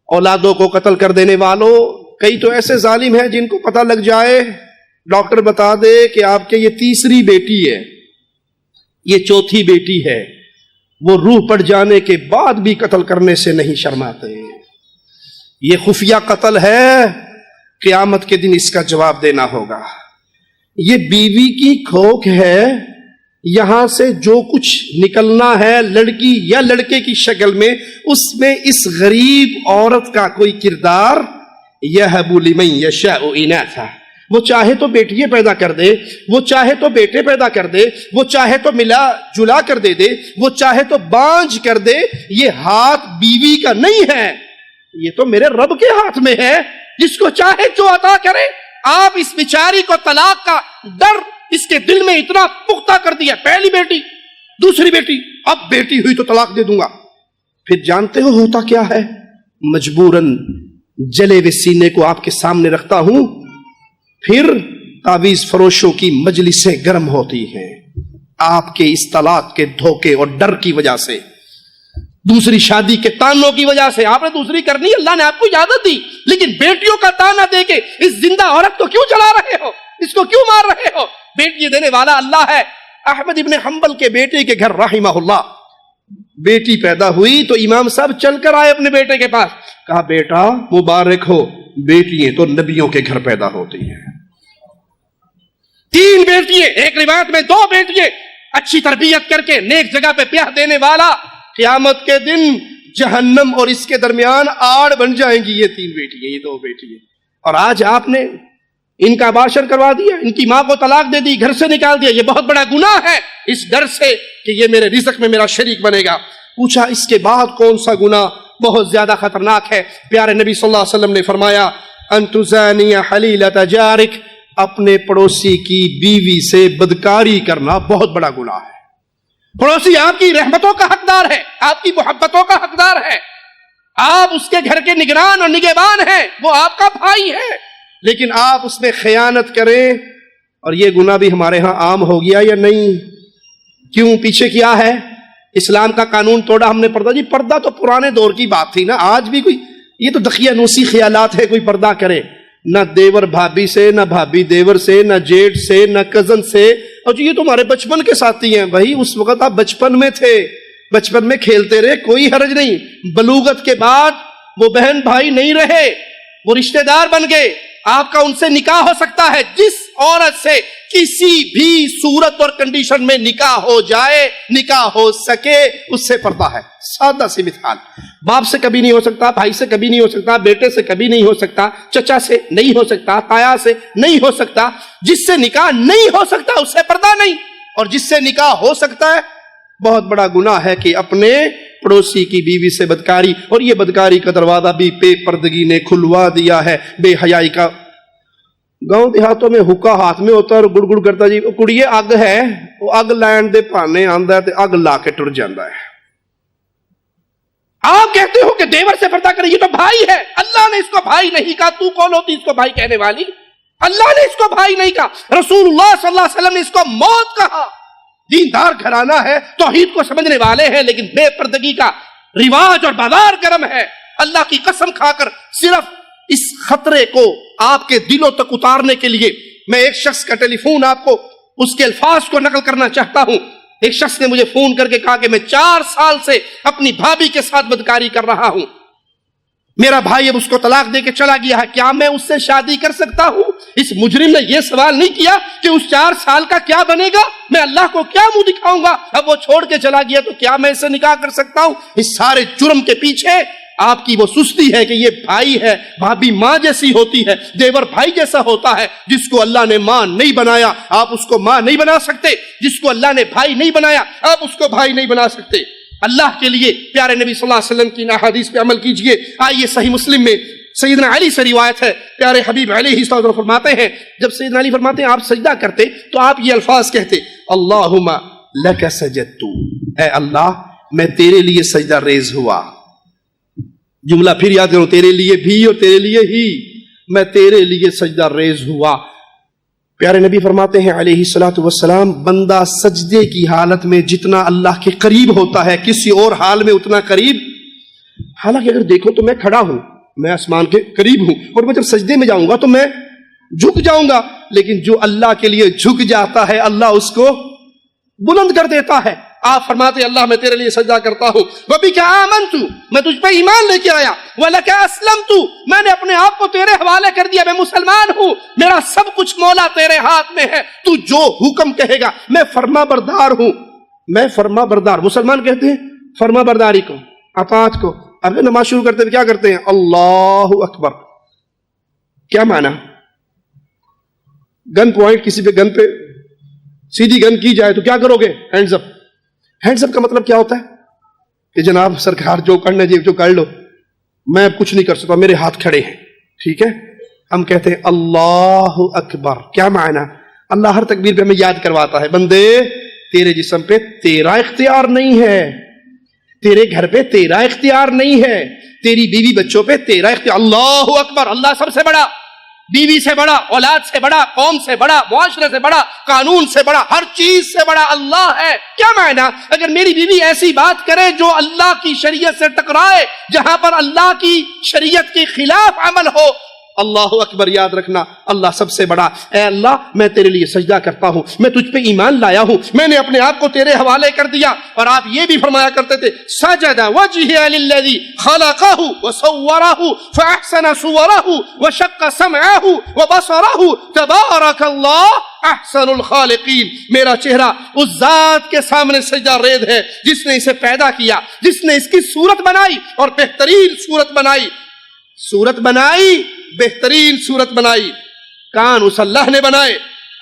اولادوں کو قتل کر دینے والوں، کئی تو ایسے ظالم ہیں جن کو پتہ لگ جائے، ڈاکٹر بتا دے کہ آپ کے یہ 3ری بیٹی ہے، یہ 4تھی بیٹی ہے، وہ روح پڑ جانے کے بعد بھی قتل کرنے سے نہیں شرماتے۔ یہ خفیہ قتل ہے، قیامت کے دن اس کا جواب دینا ہوگا۔ یہ بیوی کی کھوک ہے، یہاں سے جو کچھ نکلنا ہے لڑکی یا لڑکے کی شکل میں، اس میں اس غریب عورت کا کوئی کردار، یَهَبُ لِمَن یَشَاءُ إِنَاثًا، وہ چاہے تو بیٹیاں پیدا کر دے، وہ چاہے تو بیٹے پیدا کر دے، وہ چاہے تو ملا جلا کر دے دے، وہ چاہے تو بانجھ کر دے، یہ ہاتھ بیوی کا نہیں ہے، یہ تو میرے رب کے ہاتھ میں ہے، جس کو چاہے جو عطا کرے۔ آپ اس بیچاری کو طلاق کا ڈر اس کے دل میں اتنا پختہ کر دیا، پہلی بیٹی، دوسری بیٹی، اب بیٹی ہوئی تو طلاق دے دوں گا۔ پھر جانتے ہو ہوتا کیا ہے؟ مجبوراً جلے ہوئے سینے کو آپ کے سامنے رکھتا ہوں، پھر تعویذ فروشوں کی مجلسیں گرم ہوتی ہیں آپ کے اس طلاق کے دھوکے اور ڈر کی وجہ سے، دوسری شادی کے تانوں کی وجہ سے۔ آپ نے دوسری کرنی، اللہ نے آپ کو اجازت دی، لیکن بیٹیوں کا تانا دے کے اس زندہ عورت کو کیوں جلا رہے ہو، اس کو کیوں مار رہے ہو؟ بیٹی دینے والا اللہ ہے۔ احمد ابن حنبل کے بیٹے کے گھر رحمہ اللہ بیٹی پیدا ہوئی تو امام صاحب چل کر آئے اپنے بیٹے کے پاس، کہا بیٹا مبارک ہو، بیٹیاں تو نبیوں کے گھر پیدا ہوتی ہیں۔ 3 بیٹیاں، ایک روایت میں 2 بیٹیاں، اچھی تربیت کر کے نیک جگہ پہ پیہ دینے والا، قیامت کے دن جہنم اور اس کے درمیان آڑ بن جائیں گی یہ 3 بیٹیاں، یہ 2 بیٹیاں۔ اور آج آپ نے ان کا باشر کروا دیا، ان کی ماں کو طلاق دے دی، گھر سے نکال دیا، یہ بہت بڑا گناہ ہے، اس ڈر سے کہ یہ میرے رزق میں میرا شریک بنے گا۔ پوچھا اس کے بعد کون سا گناہ بہت زیادہ خطرناک ہے؟ پیارے نبی صلی اللہ علیہ وسلم نے فرمایا ان تزانی حلیلۃ جارک، اپنے پڑوسی کی بیوی سے بدکاری کرنا بہت بڑا گناہ ہے۔ پڑوسی آپ کی رحمتوں کا حقدار ہے، آپ کی محبتوں کا حقدار ہے، آپ اس کے گھر کے نگران اور نگہبان ہیں، وہ آپ کا بھائی ہے، لیکن آپ اس میں خیانت کریں اور یہ گناہ بھی ہمارے ہاں عام ہو گیا یا نہیں؟ کیوں؟ پیچھے کیا ہے؟ اسلام کا قانون توڑا ہم نے پردہ. جی پردہ تو پرانے دور کی بات تھی نا. آج بھی کوئی یہ تو دقیانوسی خیالات ہے کوئی پردہ کرے. نہ دیور بھابھی سے، نہ بھابھی دیور سے، نہ جیٹ سے، نہ کزن سے. اور جی یہ تو ہمارے بچپن کے ساتھی ہیں. بھائی اس وقت آپ بچپن میں تھے، بچپن میں کھیلتے رہے، کوئی حرج نہیں. بلوغت کے بعد وہ بہن بھائی نہیں رہے، وہ رشتہ دار بن گئے. آپ کا ان سے نکاح ہو سکتا ہے. جس عورت سے کسی بھی صورت اور کنڈیشن میں نکاح ہو جائے، نکاح ہو سکے، اس سے پردہ ہے. سادہ سی مثال. باپ سے کبھی نہیں ہو سکتا، بھائی سے کبھی نہیں ہو سکتا، بیٹے سے کبھی نہیں ہو سکتا، چچا سے نہیں ہو سکتا، تایا سے نہیں ہو سکتا. جس سے نکاح نہیں ہو سکتا اس سے پردہ نہیں. اور جس سے نکاح ہو سکتا ہے، بہت بڑا گناہ ہے کہ اپنے پڑوسی کی بیوی سے بدکاری. اور یہ بدکاری کا دروازہ بھی بے پردگی نے کھلوا دیا ہے، بے حیائی کا. گاؤں دیہاتوں میں حکا ہاتھ میں ہوتا ہے اور گڑ گڑ کرتا جی کڑیے اگ ہے، وہ اگ لین دے پانے آندا ہے تے اگ لا کے ٹر جاندا ہے. آپ کہتے ہو کہ دیور سے پردہ کرے، یہ تو بھائی ہے. اللہ نے اس کو بھائی نہیں کہا. تو کون ہوتی اس کو بھائی کہنے والی؟ اللہ نے اس کو بھائی نہیں کہا. رسول اللہ صلی اللہ علیہ وسلم نے اس کو موت کہا. دیندار گھرانہ ہے، توحید کو سمجھنے والے ہیں، لیکن بے پردگی کا رواج اور بازار گرم ہے. اللہ کی قسم کھا کر صرف اس خطرے کو آپ کے دلوں تک اتارنے کے لیے میں ایک شخص کا ٹیلی فون آپ کو اس کے الفاظ کو نقل کرنا چاہتا ہوں. ایک شخص نے مجھے فون کر کے کہا کہ میں 4 سال سے اپنی بھابھی کے ساتھ بدکاری کر رہا ہوں. میرا بھائی اب اس کو طلاق دے کے چلا گیا ہے، کیا میں اس سے شادی کر سکتا ہوں؟ اس مجرم نے یہ سوال نہیں کیا کہ اس 4 سال کا کیا بنے گا، میں اللہ کو کیا منہ دکھاؤں گا، اب وہ چھوڑ کے چلا گیا تو کیا میں اس سے نکاح کر سکتا ہوں؟ اس سارے جرم کے پیچھے آپ کی وہ سستی ہے کہ یہ بھائی ہے، بھابھی ماں جیسی ہوتی ہے، دیور بھائی جیسا ہوتا ہے. جس کو اللہ نے ماں نہیں بنایا آپ اس کو ماں نہیں بنا سکتے، جس کو اللہ نے بھائی نہیں بنایا آپ اس کو بھائی نہیں بنا سکتے. اللہ کے لیے پیارے نبی صلی اللہ علیہ وسلم کی احادیث پہ عمل کیجئے. آئیے صحیح مسلم میں سیدنا علی سے روایت ہے، پیارے حبیب علیہ الصلوۃ فرماتے ہیں جب سیدنا علی فرماتے ہیں آپ سجدہ کرتے تو آپ یہ الفاظ کہتے، اللہم لک سجدت، اے اللہ میں تیرے لیے سجدہ ریز ہوا. جملہ پھر یاد کرو، تیرے لیے بھی اور تیرے لیے ہی، میں تیرے لیے سجدہ ریز ہوا. پیارے نبی فرماتے ہیں علیہ الصلوۃ والسلام بندہ سجدے کی حالت میں جتنا اللہ کے قریب ہوتا ہے کسی اور حال میں اتنا قریب. حالانکہ اگر دیکھو تو میں کھڑا ہوں، میں آسمان کے قریب ہوں، اور میں جب سجدے میں جاؤں گا تو میں جھک جاؤں گا، لیکن جو اللہ کے لیے جھک جاتا ہے اللہ اس کو بلند کر دیتا ہے. آپ فرماتے اللہ میں تیرے لیے سجدہ کرتا ہوں. وَبِكَ آمَنْتُ، میں تجھ پہ ایمان لے کے آیا. وَلَكَ أَسْلَمْتُ، میں نے اپنے آپ کو تیرے حوالے کر دیا، میں مسلمان ہوں، میرا سب کچھ مولا تیرے ہاتھ میں ہے، تو جو حکم کہے گا میں فرما بردار ہوں. میں فرما بردار، مسلمان کہتے ہیں فرما برداری کو، اطاعت کو. اب نماز شروع کرتے ہیں کیا کرتے ہیں؟ اللہ اکبر. کیا معنی؟ گن پوائنٹ کسی پہ گن پہ سیدھی گن کی جائے تو کیا کرو گے؟ ہینڈز اپ. ہینڈز اپ کا مطلب کیا ہوتا ہے کہ جناب سرکار جو کرنا جی جو کر لو، میں اب کچھ نہیں کر سکتا، میرے ہاتھ کھڑے ہیں. ٹھیک ہے، ہم کہتے ہیں اللہ اکبر. کیا معنی؟ اللہ ہر تکبیر پہ ہمیں یاد کرواتا ہے بندے تیرے جسم پہ تیرا اختیار نہیں ہے، تیرے گھر پہ تیرا اختیار نہیں ہے، تیری بیوی بچوں پہ تیرا اختیار. اللہ اکبر. اللہ سب سے بڑا، بیوی سے بڑا، اولاد سے بڑا، قوم سے بڑا، معاشرے سے بڑا، قانون سے بڑا، ہر چیز سے بڑا اللہ ہے. کیا معنی؟ اگر میری بیوی ایسی بات کرے جو اللہ کی شریعت سے ٹکرائے، جہاں پر اللہ کی شریعت کے خلاف عمل ہو، اللہ اکبر. یاد رکھنا اللہ سب سے بڑا. اے اللہ میں تیرے لیے سجدہ کرتا ہوں، میں تجھ پہ ایمان لایا ہوں، میں نے اپنے آپ کو تیرے حوالے کر دیا. اور آپ یہ بھی فرمایا کرتے تھے سجد وجهه للذي خلقه وصوره فاحسن صوره وشق سمعه وبصره تبارك الله احسن الخالقین. میرا چہرہ اس ذات کے سامنے سجدہ ریز ہے جس نے اسے پیدا کیا، جس نے اس کی صورت بنائی اور بہترین صورت بنائی. صورت بنائی، بہترین صورت بنائی. کان اس اللہ نے بنائے،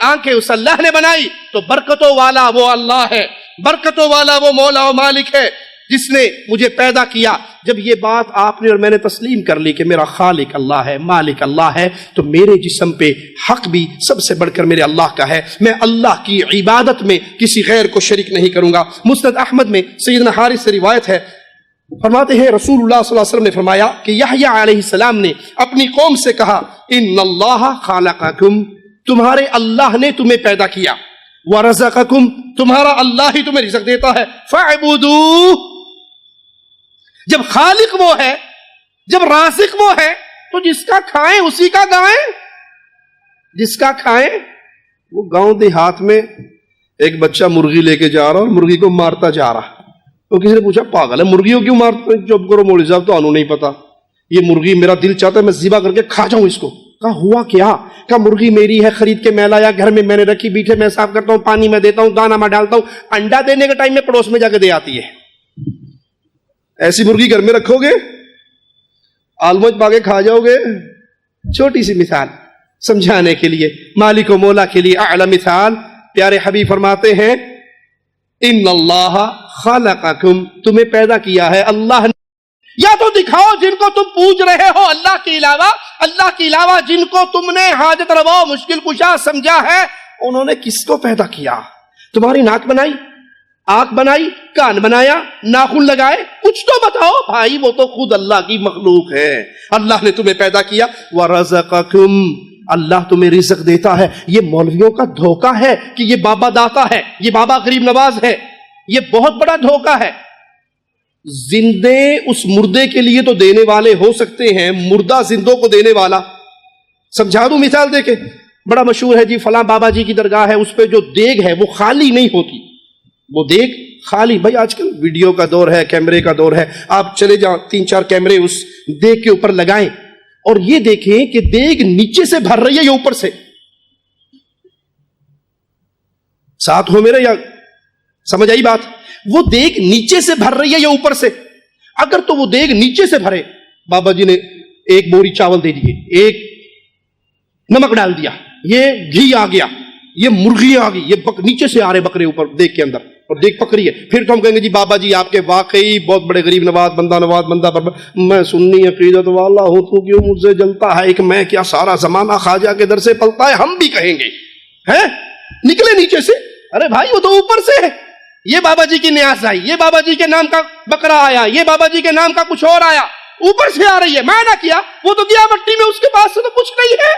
آنکھیں اس اللہ نے بنائی. تو برکتوں والا وہ اللہ ہے، برکتوں والا وہ مولا و مالک ہے جس نے مجھے پیدا کیا. جب یہ بات آپ نے اور میں نے تسلیم کر لی کہ میرا خالق اللہ ہے، مالک اللہ ہے، تو میرے جسم پہ حق بھی سب سے بڑھ کر میرے اللہ کا ہے. میں اللہ کی عبادت میں کسی غیر کو شریک نہیں کروں گا. مسند احمد میں سیدنا حارث سے روایت ہے، فرماتے ہیں رسول اللہ صلی اللہ علیہ وسلم نے فرمایا کہ یحییٰ علیہ السلام نے اپنی قوم سے کہا ان اللہ خلقکم تمہارے اللہ نے تمہیں پیدا کیا، وَرَزَقَكُمْ تمہارا اللہ ہی تمہیں رزق دیتا ہے، فَاعْبُدُوهُ جب خالق وہ ہے، جب رازق وہ ہے، تو جس کا کھائیں اسی کا گائیں، جس کا کھائیں۔ وہ گاؤں دیہات میں ایک بچہ مرغی لے کے جا رہا اور مرغی کو مارتا جا رہا، تو کسی نے پوچھا پاگل ہے مرغیوں کیوں مارتے؟ چپ کرو مولوی صاحب، تو انہوں نہیں پتا، یہ مرغی میرا دل چاہتا ہے میں ذبح کر کے کھا جاؤں اس کو۔ کہا ہوا کیا؟ کہا مرغی میری ہے، خرید کے میں لایا، گھر میں نے رکھی، بیٹھے میں صاف کرتا ہوں، پانی میں دیتا ہوں، دانا میں ڈالتا ہوں، انڈا دینے کے ٹائم میں پڑوس میں جا کے دے آتی ہے۔ ایسی مرغی گھر میں رکھو گے آلموج پا کے کھا جاؤ گے؟ چھوٹی سی مثال سمجھانے کے لیے، مالک و مولا کے لیے اعلی مثال۔ پیارے حبیب فرماتے ہیں ان اللہ خلقکم تمہیں پیدا کیا ہے اللہ نے۔ یا تو دکھاؤ جن کو تم پوج رہے ہو اللہ کے علاوہ جن کو تم نے حاجت روا مشکل کشا سمجھا ہے، انہوں نے کس کو پیدا کیا؟ تمہاری ناک بنائی، آنکھ بنائی، کان بنایا، ناخن لگائے، کچھ تو بتاؤ بھائی، وہ تو خود اللہ کی مخلوق ہے۔ اللہ نے تمہیں پیدا کیا، وَرَزَقَكُمْ اللہ تمہیں رزق دیتا ہے۔ یہ مولویوں کا دھوکہ ہے کہ یہ بابا داتا ہے، یہ بابا غریب نواز ہے، یہ بہت بڑا دھوکہ ہے۔ زندے اس مردے کے لیے تو دینے والے ہو سکتے ہیں، مردہ زندوں کو دینے والا سمجھا دوں مثال دے کے؟ بڑا مشہور ہے جی فلاں بابا جی کی درگاہ ہے، اس پہ جو دیگ ہے وہ خالی نہیں ہوتی، وہ دیگ خالی۔ بھائی آج کل ویڈیو کا دور ہے، کیمرے کا دور ہے، آپ چلے جاؤ 3-4 کیمرے اس دیگ کے اوپر لگائیں اور یہ دیکھیں کہ دیگ نیچے سے بھر رہی ہے یا اوپر سے؟ ساتھ ہو میرے یا سمجھ آئی بات؟ وہ دیگ نیچے سے بھر رہی ہے یا اوپر سے؟ اگر تو وہ دیگ نیچے سے بھرے، بابا جی نے ایک بوری چاول دے دیے، ایک نمک ڈال دیا، یہ گھی آ گیا، یہ مرغی آ گئی، یہ نیچے سے آ رہے بکرے اوپر دیگ کے اندر اور دیگ پکڑی ہے، پھر تو ہم کہیں گے جی بابا جی آپ کے واقعی بہت بڑے غریب نواز بندہ میں سنی عقیدت والا ہوں، تو کیوں مجھ سے جلتا ہے کہ میں کیا سارا زمانہ خواجہ کے در سے پلتا ہے؟ ہم بھی کہیں گے ہیں نکلے نیچے سے، ارے بھائی وہ تو اوپر سے ہے، یہ بابا جی کی نیاز آئی، یہ بابا جی کے نام کا بکرا آیا، یہ بابا جی کے نام کا کچھ اور آیا، اوپر سے آ رہی ہے، میں نہ کیا، وہ تو گیا مٹی میں، اس کے پاس سے تو کچھ نہیں ہے،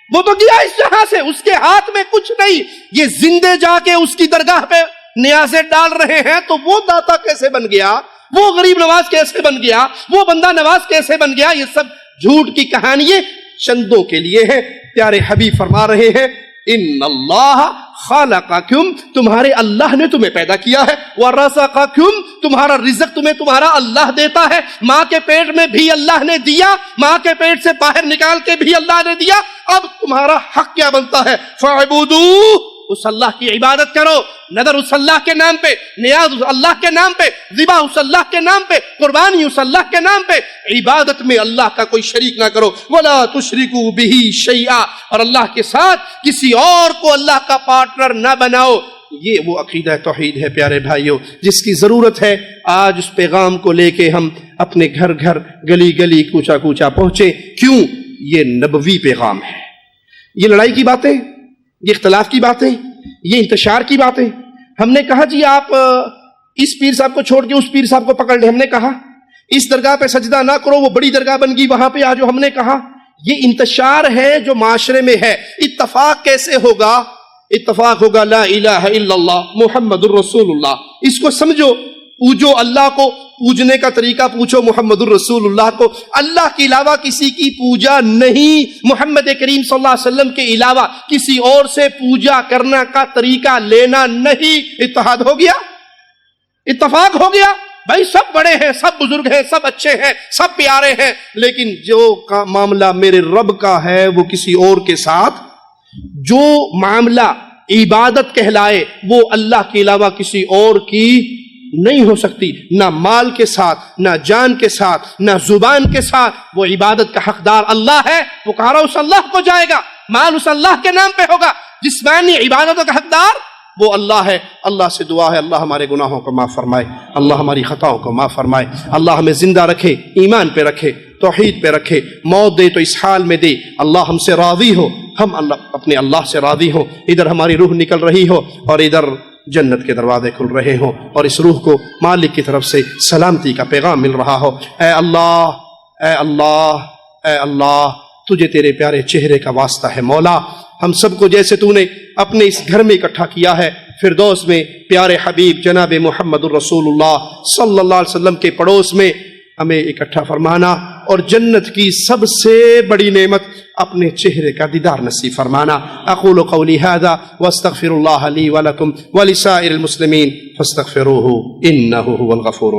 وہ تو گیا اس جہاں سے، اس کے ہاتھ میں کچھ نہیں۔ یہ زندے جا کے اس کی درگاہ پہ نیازیں ڈال رہے ہیں، تو وہ داتا کیسے بن گیا؟ وہ غریب نواز کیسے بن گیا؟ وہ بندہ نواز کیسے بن گیا؟ یہ سب جھوٹ کی کہانیاں چندوں کے لیے ہیں۔ پیارے حبیب فرما رہے ہیں ان اللہ خلقکم تمہارے اللہ نے تمہیں پیدا کیا ہے، ورزقکم تمہارا رزق تمہارا اللہ دیتا ہے، ماں کے پیٹ میں بھی اللہ نے دیا، ماں کے پیٹ سے باہر نکال کے بھی اللہ نے دیا، اب تمہارا حق کیا بنتا ہے؟ فاعبدوہ اس اللہ کی عبادت کرو، نظر اس اللہ کے نام پہ، نیاز اس اللہ کے نام پہ، ذبح اس اللہ کے نام پہ، قربانی اس اللہ کے نام پہ، عبادت میں اللہ کا کوئی شریک نہ کرو، وَلَا تُشْرِكُوا بِهِ شَيْئًا اور اللہ کے ساتھ کسی اور کو اللہ کا پارٹنر نہ بناؤ۔ یہ وہ عقیدہ توحید ہے پیارے بھائیوں جس کی ضرورت ہے۔ آج اس پیغام کو لے کے ہم اپنے گھر گھر گلی گلی کوچا کوچا پہنچے، کیوں؟ یہ نبوی پیغام ہے۔ یہ لڑائی کی باتیں، یہ اختلاف کی باتیں، یہ انتشار کی باتیں، ہم نے کہا جی آپ اس پیر صاحب کو چھوڑ کے اس پیر صاحب کو پکڑ لیں، ہم نے کہا اس درگاہ پہ سجدہ نہ کرو وہ بڑی درگاہ بن گئی وہاں پہ آ جاؤ، ہم نے کہا یہ انتشار ہے جو معاشرے میں ہے۔ اتفاق کیسے ہوگا؟ اتفاق ہوگا لا الہ الا اللہ محمد الرسول اللہ، اس کو سمجھو، پوجو اللہ کو، پوجنے کا طریقہ پوچھو محمد الرسول اللہ کو، اللہ کے علاوہ کسی کی پوجا نہیں، محمد کریم صلی اللہ علیہ وسلم کے علاوہ کسی اور سے پوجا کرنا کا طریقہ لینا نہیں۔ اتحاد ہو گیا، اتفاق ہو گیا، بھائی سب بڑے ہیں، سب بزرگ ہیں، سب اچھے ہیں، سب پیارے ہیں، لیکن جو معاملہ میرے رب کا ہے وہ کسی اور کے ساتھ، جو معاملہ عبادت کہلائے وہ اللہ کے علاوہ کسی اور کی نہیں ہو سکتی، نہ مال کے ساتھ، نہ جان کے ساتھ، نہ زبان کے ساتھ۔ وہ عبادت کا حقدار اللہ ہے، پکارا اس اللہ کو جائے گا، مال اس اللہ کے نام پہ ہوگا، جسمانی عبادتوں کا حقدار وہ اللہ ہے۔ اللہ سے دعا ہے اللہ ہمارے گناہوں کو معاف فرمائے، اللہ ہماری خطاؤں کو معاف فرمائے، اللہ ہمیں زندہ رکھے، ایمان پہ رکھے، توحید پہ رکھے، موت دے تو اس حال میں دے، اللہ ہم سے راضی ہو، ہم اللہ اپنے اللہ سے راضی ہو، ادھر ہماری روح نکل رہی ہو اور ادھر جنت کے دروازے کھل رہے ہوں اور اس روح کو مالک کی طرف سے سلامتی کا پیغام مل رہا ہو۔ اے اللہ، اے اللہ، اے اللہ، تجھے تیرے پیارے چہرے کا واسطہ ہے مولا، ہم سب کو جیسے تو نے اپنے اس گھر میں اکٹھا کیا ہے، فردوس میں پیارے حبیب جناب محمد الرسول اللہ صلی اللہ علیہ وسلم کے پڑوس میں ہمیں اکٹھا فرمانا، اور جنت کی سب سے بڑی نعمت اپنے چہرے کا دیدار نصیب فرمانا۔ اقول قولی ھذا واستغفر اللہ لی ولکم ولسائر المسلمین فاستغفروہ انہ ھو الغفور